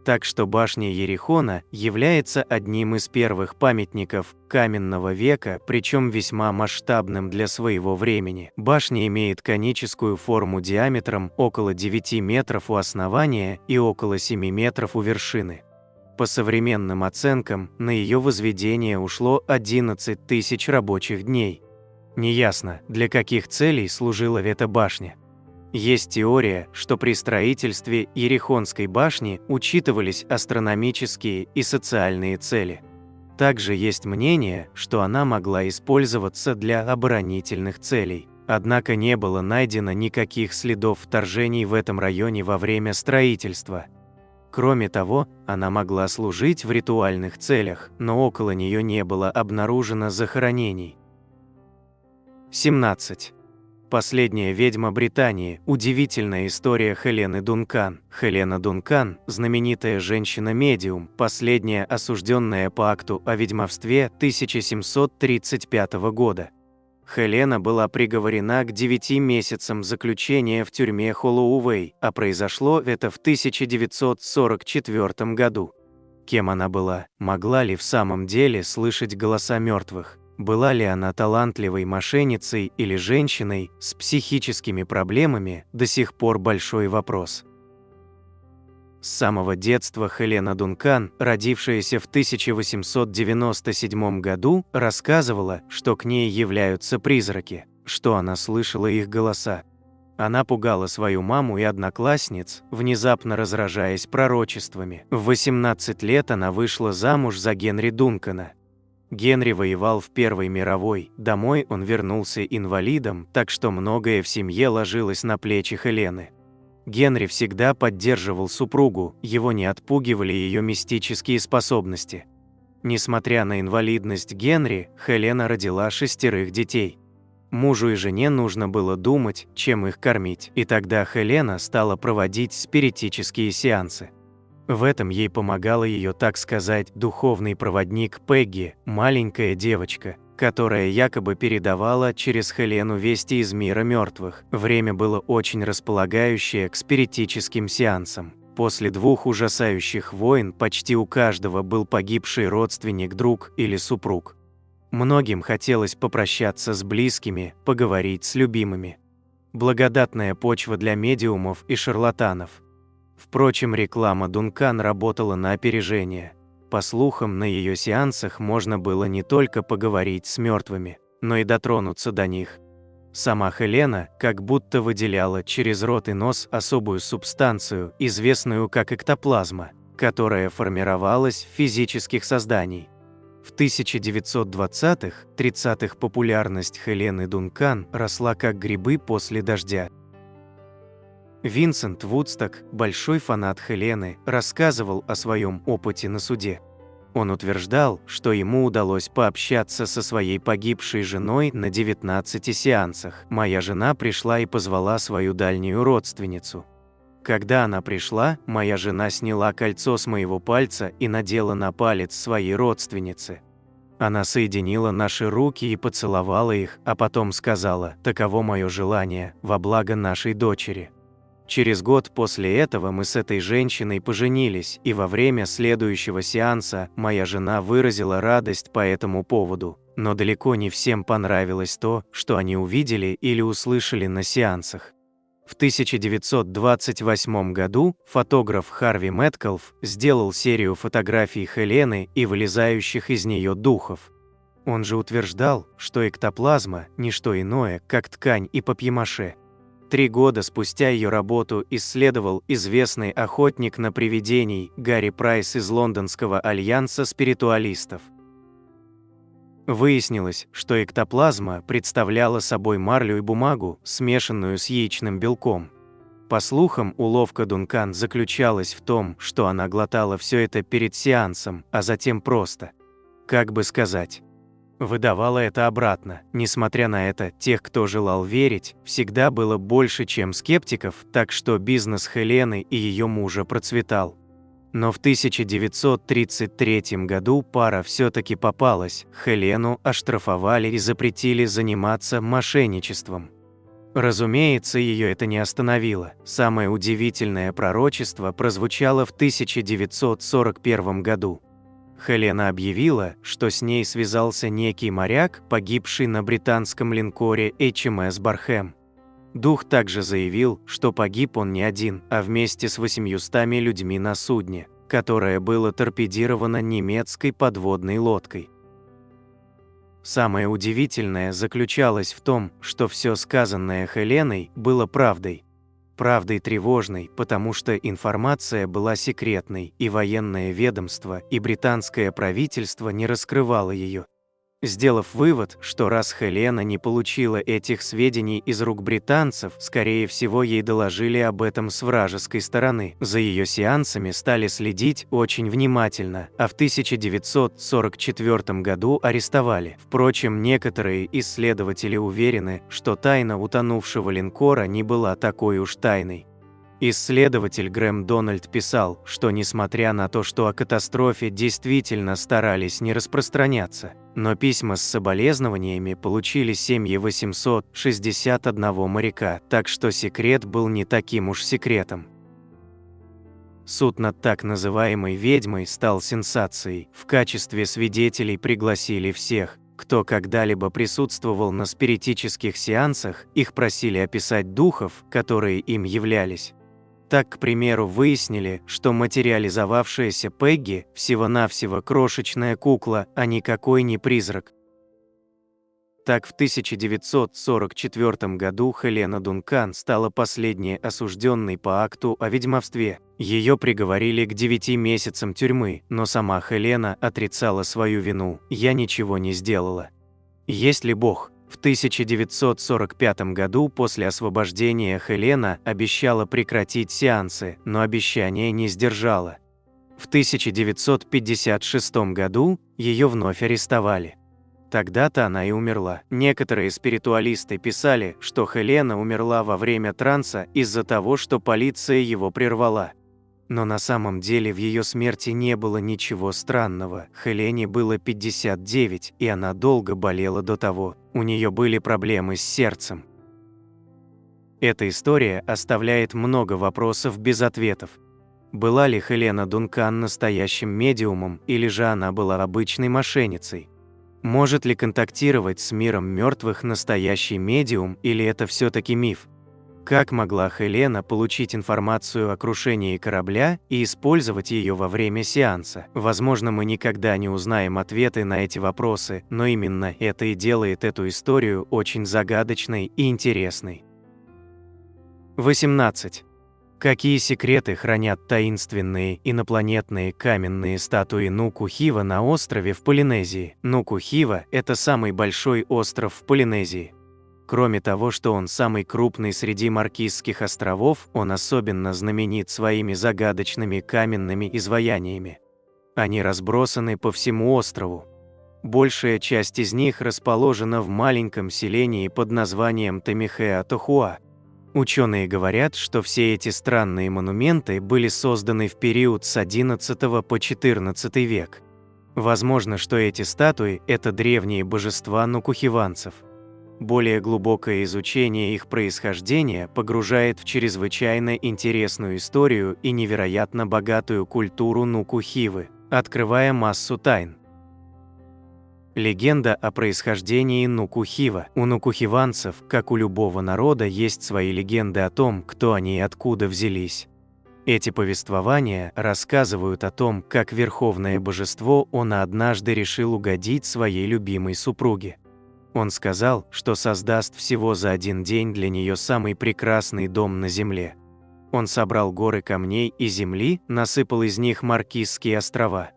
Так что башня Иерихона является одним из первых памятников каменного века, причем весьма масштабным для своего времени. Башня имеет коническую форму диаметром около 9 метров у основания и около 7 метров у вершины. По современным оценкам, на ее возведение ушло 11 тысяч рабочих дней. Неясно, для каких целей служила эта башня. Есть теория, что при строительстве Иерихонской башни учитывались астрономические и социальные цели. Также есть мнение, что она могла использоваться для оборонительных целей. Однако не было найдено никаких следов вторжений в этом районе во время строительства. Кроме того, она могла служить в ритуальных целях, но около нее не было обнаружено захоронений. 17. Последняя ведьма Британии. Удивительная история Хелены Дункан. Хелена Дункан – знаменитая женщина-медиум, последняя осужденная по акту о ведьмовстве 1735 года. Хелена была приговорена к 9 месяцам заключения в тюрьме Холлоуэй, а произошло это в 1944 году. Кем она была? Могла ли в самом деле слышать голоса мертвых? Была ли она талантливой мошенницей или женщиной с психическими проблемами, до сих пор большой вопрос. С самого детства Хелена Дункан, родившаяся в 1897 году, рассказывала, что к ней являются призраки, что она слышала их голоса. Она пугала свою маму и одноклассниц, внезапно разражаясь пророчествами. В 18 лет она вышла замуж за Генри Дункана. Генри воевал в Первой мировой, домой он вернулся инвалидом, так что многое в семье ложилось на плечи Хелены. Генри всегда поддерживал супругу, его не отпугивали ее мистические способности. Несмотря на инвалидность Генри, Хелена родила 6 детей. Мужу и жене нужно было думать, чем их кормить, и тогда Хелена стала проводить спиритические сеансы. В этом ей помогала ее, так сказать, духовный проводник Пегги, маленькая девочка, которая якобы передавала через Хелену вести из мира мертвых. Время было очень располагающее к спиритическим сеансам. После 2 ужасающих войн почти у каждого был погибший родственник, друг или супруг. Многим хотелось попрощаться с близкими, поговорить с любимыми. Благодатная почва для медиумов и шарлатанов. Впрочем, реклама Дункан работала на опережение. По слухам, на ее сеансах можно было не только поговорить с мертвыми, но и дотронуться до них. Сама Хелена как будто выделяла через рот и нос особую субстанцию, известную как эктоплазма, которая формировалась в физических созданий. В 1920-30-х популярность Хелены Дункан росла как грибы после дождя. Винсент Вудсток, большой фанат Хелены, рассказывал о своем опыте на суде. Он утверждал, что ему удалось пообщаться со своей погибшей женой на 19 сеансах. «Моя жена пришла и позвала свою дальнюю родственницу. Когда она пришла, моя жена сняла кольцо с моего пальца и надела на палец своей родственницы. Она соединила наши руки и поцеловала их, а потом сказала: «Таково мое желание, во благо нашей дочери». Через год после этого мы с этой женщиной поженились, и во время следующего сеанса моя жена выразила радость по этому поводу. Но далеко не всем понравилось то, что они увидели или услышали на сеансах. В 1928 году фотограф Харви Мэткалф сделал серию фотографий Хелены и вылезающих из нее духов. Он же утверждал, что эктоплазма – не что иное, как ткань и папье-маше. 3 года спустя ее работу исследовал известный охотник на привидений Гарри Прайс из Лондонского альянса спиритуалистов. Выяснилось, что эктоплазма представляла собой марлю и бумагу, смешанную с яичным белком. По слухам, уловка Дункан заключалась в том, что она глотала все это перед сеансом, а затем просто, как бы сказать, выдавала это обратно. Несмотря на это, тех, кто желал верить, всегда было больше, чем скептиков, так что бизнес Хелены и ее мужа процветал. Но в 1933 году пара все-таки попалась, Хелену оштрафовали и запретили заниматься мошенничеством. Разумеется, ее это не остановило. Самое удивительное пророчество прозвучало в 1941 году. Хелена объявила, что с ней связался некий моряк, погибший на британском линкоре HMS Бархэм. Дух также заявил, что погиб он не один, а вместе с 800 людьми на судне, которое было торпедировано немецкой подводной лодкой. Самое удивительное заключалось в том, что все сказанное Хеленой было правдой. Правдой тревожной, потому что информация была секретной, и военное ведомство, и британское правительство не раскрывало ее. Сделав вывод, что раз Хелена не получила этих сведений из рук британцев, скорее всего, ей доложили об этом с вражеской стороны. За ее сеансами стали следить очень внимательно, а в 1944 году арестовали. Впрочем, некоторые исследователи уверены, что тайна утонувшего линкора не была такой уж тайной. Исследователь Грэм Дональд писал, что несмотря на то, что о катастрофе действительно старались не распространяться, но письма с соболезнованиями получили семьи 861 моряка, так что секрет был не таким уж секретом. Суд над так называемой ведьмой стал сенсацией. В качестве свидетелей пригласили всех, кто когда-либо присутствовал на спиритических сеансах, их просили описать духов, которые им являлись. Так, к примеру, выяснили, что материализовавшаяся Пегги всего-навсего крошечная кукла, а никакой не призрак. Так, в 1944 году Хелена Дункан стала последней осужденной по акту о ведьмовстве. Ее приговорили к 9 месяцам тюрьмы, но сама Хелена отрицала свою вину: «Я ничего не сделала». Есть ли Бог? В 1945 году после освобождения Хелена обещала прекратить сеансы, но обещание не сдержала. В 1956 году ее вновь арестовали. Тогда-то она и умерла. Некоторые спиритуалисты писали, что Хелена умерла во время транса из-за того, что полиция его прервала. Но на самом деле в ее смерти не было ничего странного. Хелене было 59, и она долго болела до того. У нее были проблемы с сердцем. Эта история оставляет много вопросов без ответов. Была ли Хелена Дункан настоящим медиумом, или же она была обычной мошенницей? Может ли контактировать с миром мертвых настоящий медиум, или это все-таки миф? Как могла Хелена получить информацию о крушении корабля и использовать ее во время сеанса? Возможно, мы никогда не узнаем ответы на эти вопросы, но именно это и делает эту историю очень загадочной и интересной. 18. Какие секреты хранят таинственные инопланетные каменные статуи Нуку-Хива на острове в Полинезии? Нуку-Хива – это самый большой остров в Полинезии. Кроме того, что он самый крупный среди Маркизских островов, он особенно знаменит своими загадочными каменными изваяниями. Они разбросаны по всему острову. Большая часть из них расположена в маленьком селении под названием Тамихеа-Тохуа. Ученые говорят, что все эти странные монументы были созданы в период с XI по XIV век. Возможно, что эти статуи – это древние божества нукухиванцев. Более глубокое изучение их происхождения погружает в чрезвычайно интересную историю и невероятно богатую культуру Нуку-Хивы, открывая массу тайн. Легенда о происхождении Нукухива. У нукухиванцев, как у любого народа, есть свои легенды о том, кто они и откуда взялись. Эти повествования рассказывают о том, как верховное божество Она однажды решил угодить своей любимой супруге. Он сказал, что создаст всего за один день для нее самый прекрасный дом на земле. Он собрал горы камней и земли, насыпал из них Маркизские острова.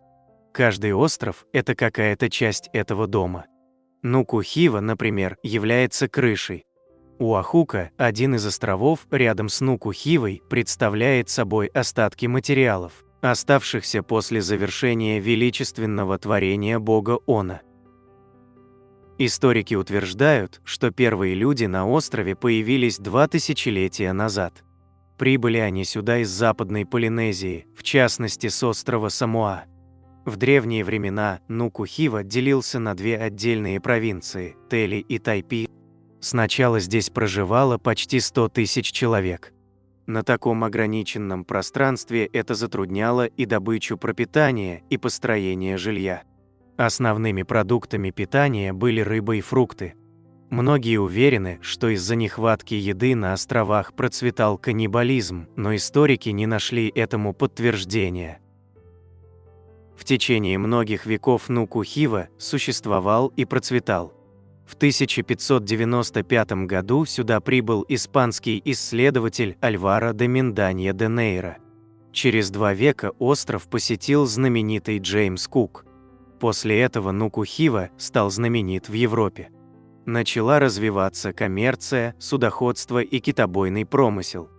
Каждый остров – это какая-то часть этого дома. Нукухива, например, является крышей. Уахука, один из островов рядом с Нукухивой, представляет собой остатки материалов, оставшихся после завершения величественного творения бога Она. Историки утверждают, что первые люди на острове появились 2 тысячелетия назад. Прибыли они сюда из Западной Полинезии, в частности с острова Самоа. В древние времена Нукухива делился на 2 отдельные провинции – Тели и Тайпи. Сначала здесь проживало почти 100 тысяч человек. На таком ограниченном пространстве это затрудняло и добычу пропитания, и построение жилья. Основными продуктами питания были рыба и фрукты. Многие уверены, что из-за нехватки еды на островах процветал каннибализм, но историки не нашли этому подтверждения. В течение многих веков Нукухива существовал и процветал. В 1595 году сюда прибыл испанский исследователь Альваро де Минданья де Нейра. Через 2 века остров посетил знаменитый Джеймс Кук. После этого Нукухива стал знаменит в Европе. Начала развиваться коммерция, судоходство и китобойный промысел.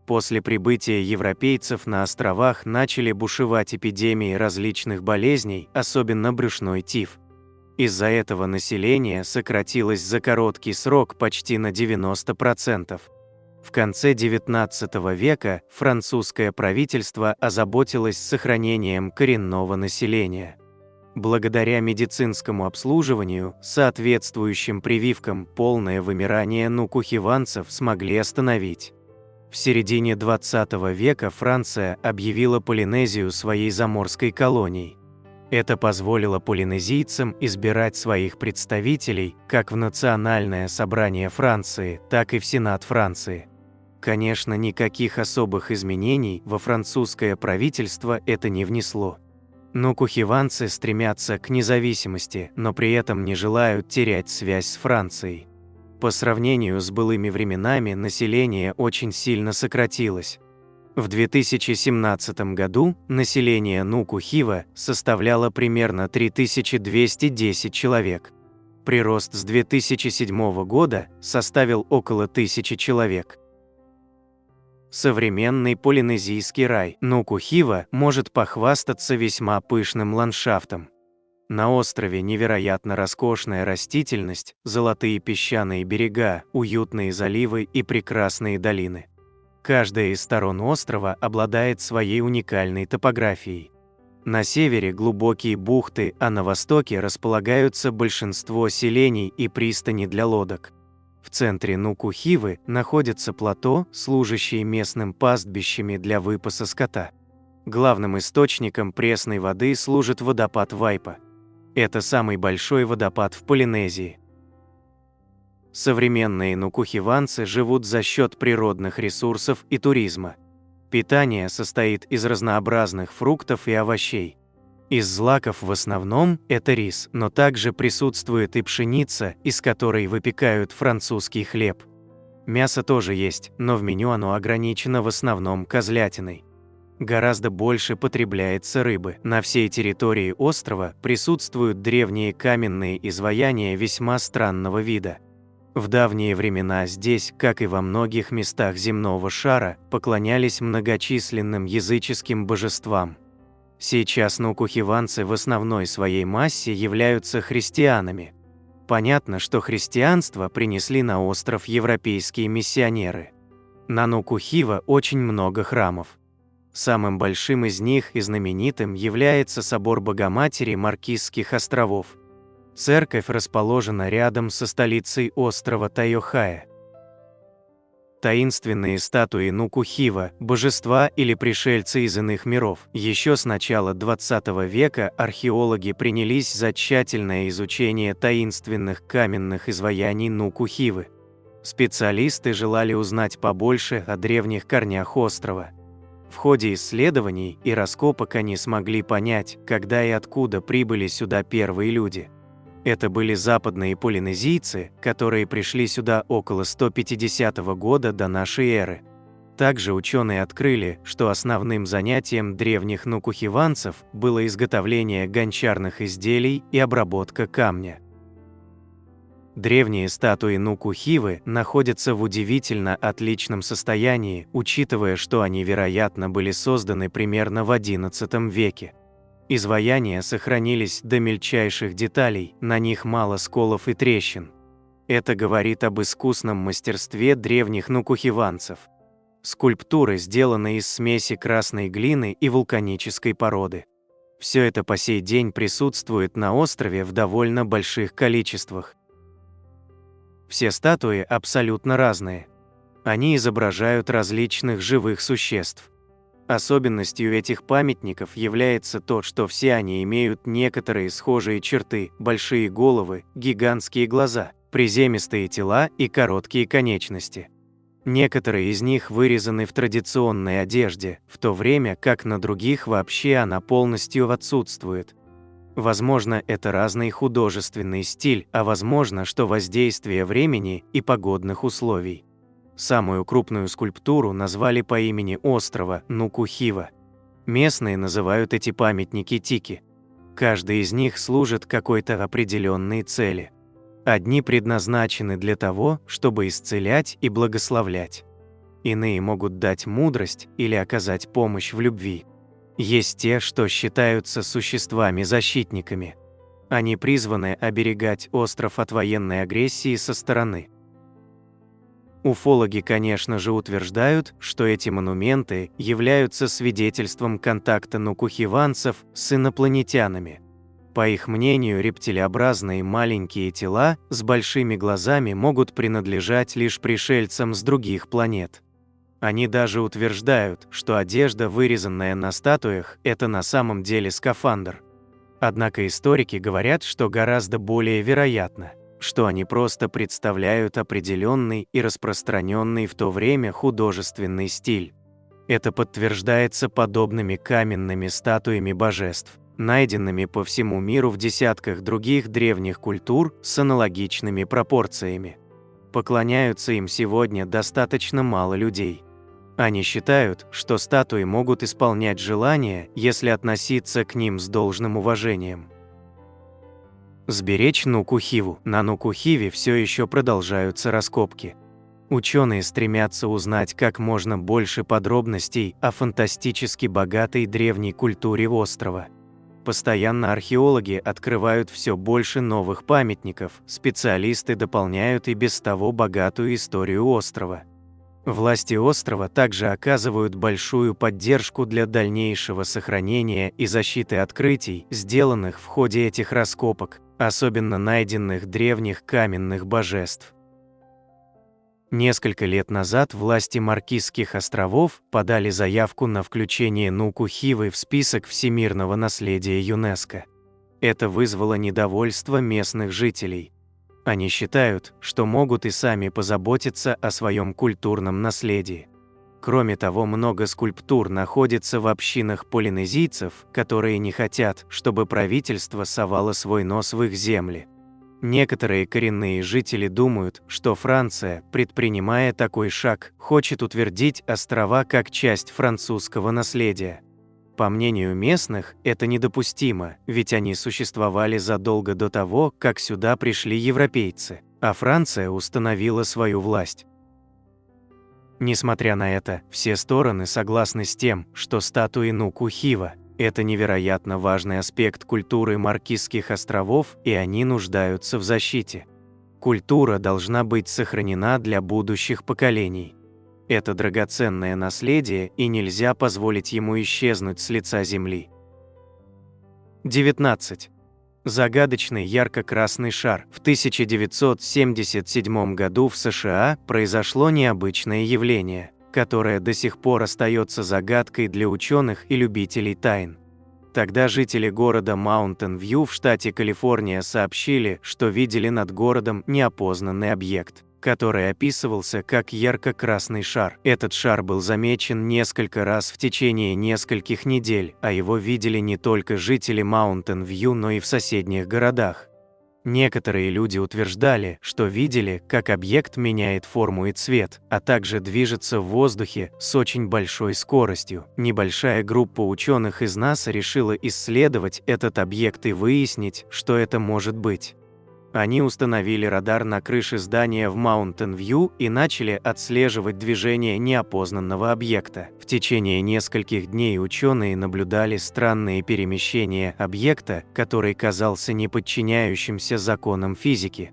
После прибытия европейцев на островах начали бушевать эпидемии различных болезней, особенно брюшной тиф. Из-за этого население сократилось за короткий срок почти на 90%. В конце XIX века французское правительство озаботилось сохранением коренного населения. Благодаря медицинскому обслуживанию, соответствующим прививкам, полное вымирание нукухиванцев смогли остановить. В середине XX века Франция объявила Полинезию своей заморской колонией. Это позволило полинезийцам избирать своих представителей как в Национальное собрание Франции, так и в Сенат Франции. Конечно, никаких особых изменений во французское правительство это не внесло. Нукухиванцы стремятся к независимости, но при этом не желают терять связь с Францией. По сравнению с былыми временами население очень сильно сократилось. В 2017 году население Нукухива составляло примерно 3210 человек. Прирост с 2007 года составил около 1000 человек. Современный полинезийский рай Нукухива может похвастаться весьма пышным ландшафтом. На острове невероятно роскошная растительность, золотые песчаные берега, уютные заливы и прекрасные долины. Каждая из сторон острова обладает своей уникальной топографией. На севере глубокие бухты, а на востоке располагаются большинство селений и пристани для лодок. В центре Нукухивы находится плато, служащее местным пастбищами для выпаса скота. Главным источником пресной воды служит водопад Вайпа. Это самый большой водопад в Полинезии. Современные нукухиванцы живут за счет природных ресурсов и туризма. Питание состоит из разнообразных фруктов и овощей. Из злаков в основном это рис, но также присутствует и пшеница, из которой выпекают французский хлеб. Мясо тоже есть, но в меню оно ограничено в основном козлятиной. Гораздо больше потребляется рыбы. На всей территории острова присутствуют древние каменные изваяния весьма странного вида. В давние времена здесь, как и во многих местах земного шара, поклонялись многочисленным языческим божествам. Сейчас нукухиванцы в основной своей массе являются христианами. Понятно, что христианство принесли на остров европейские миссионеры. На Нукухива очень много храмов. Самым большим из них и знаменитым является собор Богоматери Маркизских островов. Церковь расположена рядом со столицей острова Тайохая. Таинственные статуи Нуку-Хива, божества или пришельцы из иных миров. Еще с начала XX века археологи принялись за тщательное изучение таинственных каменных изваяний Нуку-Хивы. Специалисты желали узнать побольше о древних корнях острова. В ходе исследований и раскопок они смогли понять, когда и откуда прибыли сюда первые люди. Это были западные полинезийцы, которые пришли сюда около 150 года до нашей эры. Также ученые открыли, что основным занятием древних нукухиванцев было изготовление гончарных изделий и обработка камня. Древние статуи Нуку-Хивы находятся в удивительно отличном состоянии, учитывая, что они, вероятно, были созданы примерно в XI веке. Изваяния сохранились до мельчайших деталей, на них мало сколов и трещин. Это говорит об искусном мастерстве древних нукухиванцев. Скульптуры сделаны из смеси красной глины и вулканической породы. Все это по сей день присутствует на острове в довольно больших количествах. Все статуи абсолютно разные. Они изображают различных живых существ. Особенностью этих памятников является то, что все они имеют некоторые схожие черты: большие головы, гигантские глаза, приземистые тела и короткие конечности. Некоторые из них вырезаны в традиционной одежде, в то время как на других вообще она полностью отсутствует. Возможно, это разный художественный стиль, а возможно, что воздействие времени и погодных условий. Самую крупную скульптуру назвали по имени острова Нуку-Хива. Местные называют эти памятники тики. Каждый из них служит какой-то определенной цели. Одни предназначены для того, чтобы исцелять и благословлять. Иные могут дать мудрость или оказать помощь в любви. Есть те, что считаются существами-защитниками. Они призваны оберегать остров от военной агрессии со стороны. Уфологи, конечно же, утверждают, что эти монументы являются свидетельством контакта нукухиванцев с инопланетянами. По их мнению, рептилообразные маленькие тела с большими глазами могут принадлежать лишь пришельцам с других планет. Они даже утверждают, что одежда, вырезанная на статуях, это на самом деле скафандр. Однако историки говорят, что гораздо более вероятно, что они просто представляют определенный и распространенный в то время художественный стиль. Это подтверждается подобными каменными статуями божеств, найденными по всему миру в десятках других древних культур с аналогичными пропорциями. Поклоняются им сегодня достаточно мало людей. Они считают, что статуи могут исполнять желания, если относиться к ним с должным уважением. Сберечь Нуку-Хиву. На Нуку-Хиве все еще продолжаются раскопки. Ученые стремятся узнать как можно больше подробностей о фантастически богатой древней культуре острова. Постоянно археологи открывают все больше новых памятников, специалисты дополняют и без того богатую историю острова. Власти острова также оказывают большую поддержку для дальнейшего сохранения и защиты открытий, сделанных в ходе этих раскопок, особенно найденных древних каменных божеств. Несколько лет назад власти Маркизских островов подали заявку на включение Нуку-Хивы в список всемирного наследия ЮНЕСКО. Это вызвало недовольство местных жителей. Они считают, что могут и сами позаботиться о своем культурном наследии. Кроме того, много скульптур находится в общинах полинезийцев, которые не хотят, чтобы правительство совало свой нос в их земли. Некоторые коренные жители думают, что Франция, предпринимая такой шаг, хочет утвердить острова как часть французского наследия. По мнению местных, это недопустимо, ведь они существовали задолго до того, как сюда пришли европейцы, а Франция установила свою власть. Несмотря на это, все стороны согласны с тем, что статуи Нуку-Хива – это невероятно важный аспект культуры Маркизских островов, и они нуждаются в защите. Культура должна быть сохранена для будущих поколений. Это драгоценное наследие, и нельзя позволить ему исчезнуть с лица земли. 19. Загадочный ярко-красный шар. В 1977 году в США произошло необычное явление, которое до сих пор остается загадкой для ученых и любителей тайн. Тогда жители города Маунтин-Вью в штате Калифорния сообщили, что видели над городом неопознанный объект, который описывался как ярко-красный шар. Этот шар был замечен несколько раз в течение нескольких недель, а его видели не только жители Маунтин-Вью, но и в соседних городах. Некоторые люди утверждали, что видели, как объект меняет форму и цвет, а также движется в воздухе с очень большой скоростью. Небольшая группа ученых из НАСА решила исследовать этот объект и выяснить, что это может быть. Они установили радар на крыше здания в Маунтин-Вью и начали отслеживать движение неопознанного объекта. В течение нескольких дней ученые наблюдали странные перемещения объекта, который казался не подчиняющимся законам физики.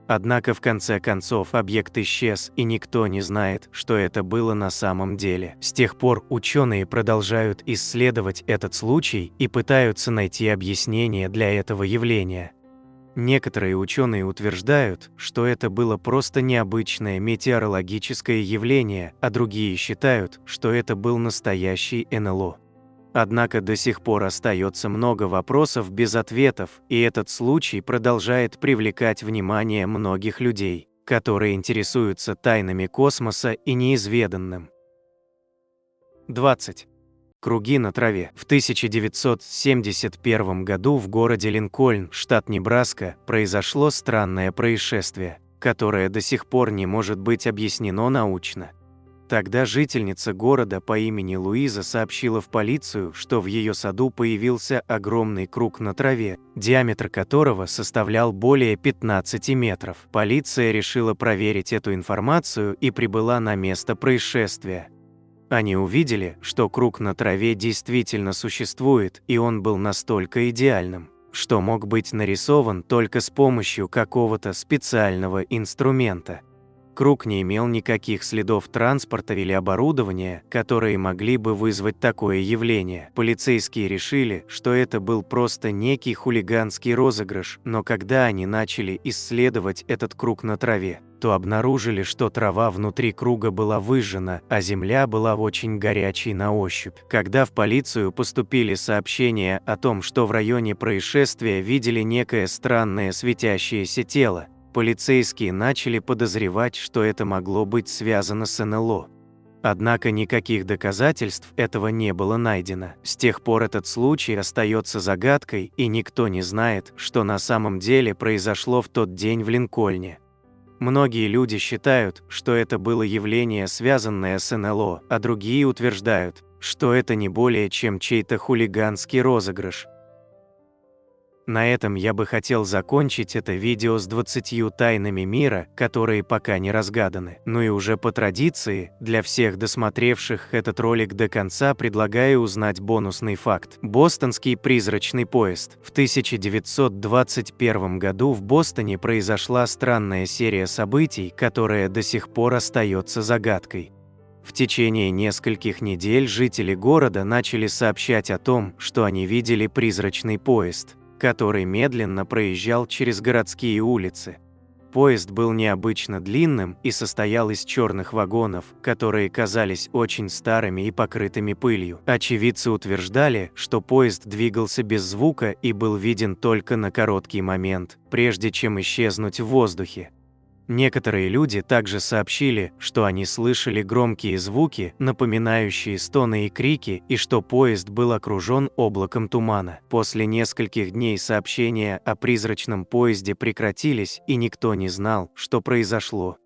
Однако в конце концов объект исчез, и никто не знает, что это было на самом деле. С тех пор ученые продолжают исследовать этот случай и пытаются найти объяснение для этого явления. Некоторые ученые утверждают, что это было просто необычное метеорологическое явление, а другие считают, что это был настоящий НЛО. Однако до сих пор остается много вопросов без ответов, и этот случай продолжает привлекать внимание многих людей, которые интересуются тайнами космоса и неизведанным. 20. Круги на траве. В 1971 году в городе Линкольн, штат Небраска, произошло странное происшествие, которое до сих пор не может быть объяснено научно. Тогда жительница города по имени Луиза сообщила в полицию, что в ее саду появился огромный круг на траве, диаметр которого составлял более 15 метров. Полиция решила проверить эту информацию и прибыла на место происшествия. Они увидели, что круг на траве действительно существует, и он был настолько идеальным, что мог быть нарисован только с помощью какого-то специального инструмента. Круг не имел никаких следов транспорта или оборудования, которые могли бы вызвать такое явление. Полицейские решили, что это был просто некий хулиганский розыгрыш, но когда они начали исследовать этот круг на траве, то обнаружили, что трава внутри круга была выжжена, а земля была очень горячей на ощупь. Когда в полицию поступили сообщения о том, что в районе происшествия видели некое странное светящееся тело, полицейские начали подозревать, что это могло быть связано с НЛО. Однако никаких доказательств этого не было найдено. С тех пор этот случай остается загадкой, и никто не знает, что на самом деле произошло в тот день в Линкольне. Многие люди считают, что это было явление, связанное с НЛО, а другие утверждают, что это не более чем чей-то хулиганский розыгрыш. На этом я бы хотел закончить это видео с 20 тайнами мира, которые пока не разгаданы. Ну и уже по традиции, для всех досмотревших этот ролик до конца предлагаю узнать бонусный факт. Бостонский призрачный поезд. В 1921 году в Бостоне произошла странная серия событий, которая до сих пор остается загадкой. В течение нескольких недель жители города начали сообщать о том, что они видели призрачный поезд, который медленно проезжал через городские улицы. Поезд был необычно длинным и состоял из черных вагонов, которые казались очень старыми и покрытыми пылью. Очевидцы утверждали, что поезд двигался без звука и был виден только на короткий момент, прежде чем исчезнуть в воздухе. Некоторые люди также сообщили, что они слышали громкие звуки, напоминающие стоны и крики, и что поезд был окружен облаком тумана. После нескольких дней сообщения о призрачном поезде прекратились, и никто не знал, что произошло.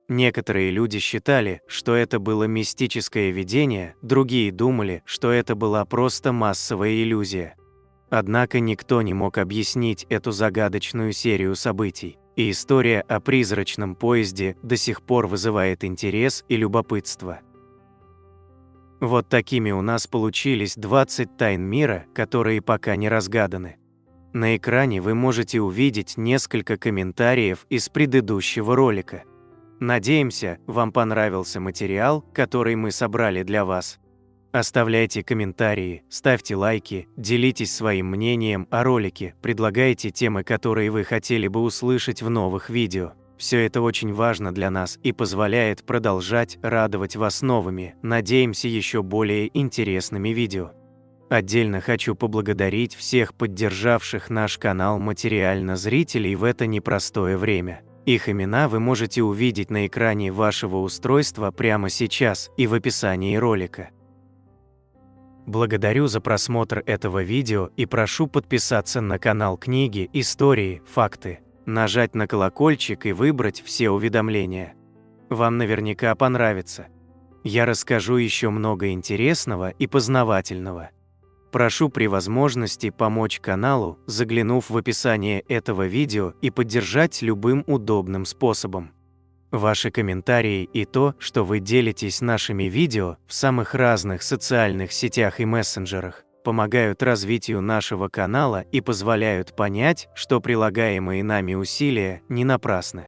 Некоторые люди считали, что это было мистическое видение, другие думали, что это была просто массовая иллюзия. Однако никто не мог объяснить эту загадочную серию событий. И история о призрачном поезде до сих пор вызывает интерес и любопытство. Вот такими у нас получились 20 тайн мира, которые пока не разгаданы. На экране вы можете увидеть несколько комментариев из предыдущего ролика. Надеемся, вам понравился материал, который мы собрали для вас. Оставляйте комментарии, ставьте лайки, делитесь своим мнением о ролике, предлагайте темы, которые вы хотели бы услышать в новых видео. Все это очень важно для нас и позволяет продолжать радовать вас новыми, надеемся, еще более интересными видео. Отдельно хочу поблагодарить всех поддержавших наш канал материально зрителей в это непростое время. Их имена вы можете увидеть на экране вашего устройства прямо сейчас и в описании ролика. Благодарю за просмотр этого видео и прошу подписаться на канал Книги, Истории, Факты, нажать на колокольчик и выбрать все уведомления. Вам наверняка понравится. Я расскажу еще много интересного и познавательного. Прошу при возможности помочь каналу, заглянув в описание этого видео и поддержать любым удобным способом. Ваши комментарии и то, что вы делитесь нашими видео в самых разных социальных сетях и мессенджерах, помогают развитию нашего канала и позволяют понять, что прилагаемые нами усилия не напрасны.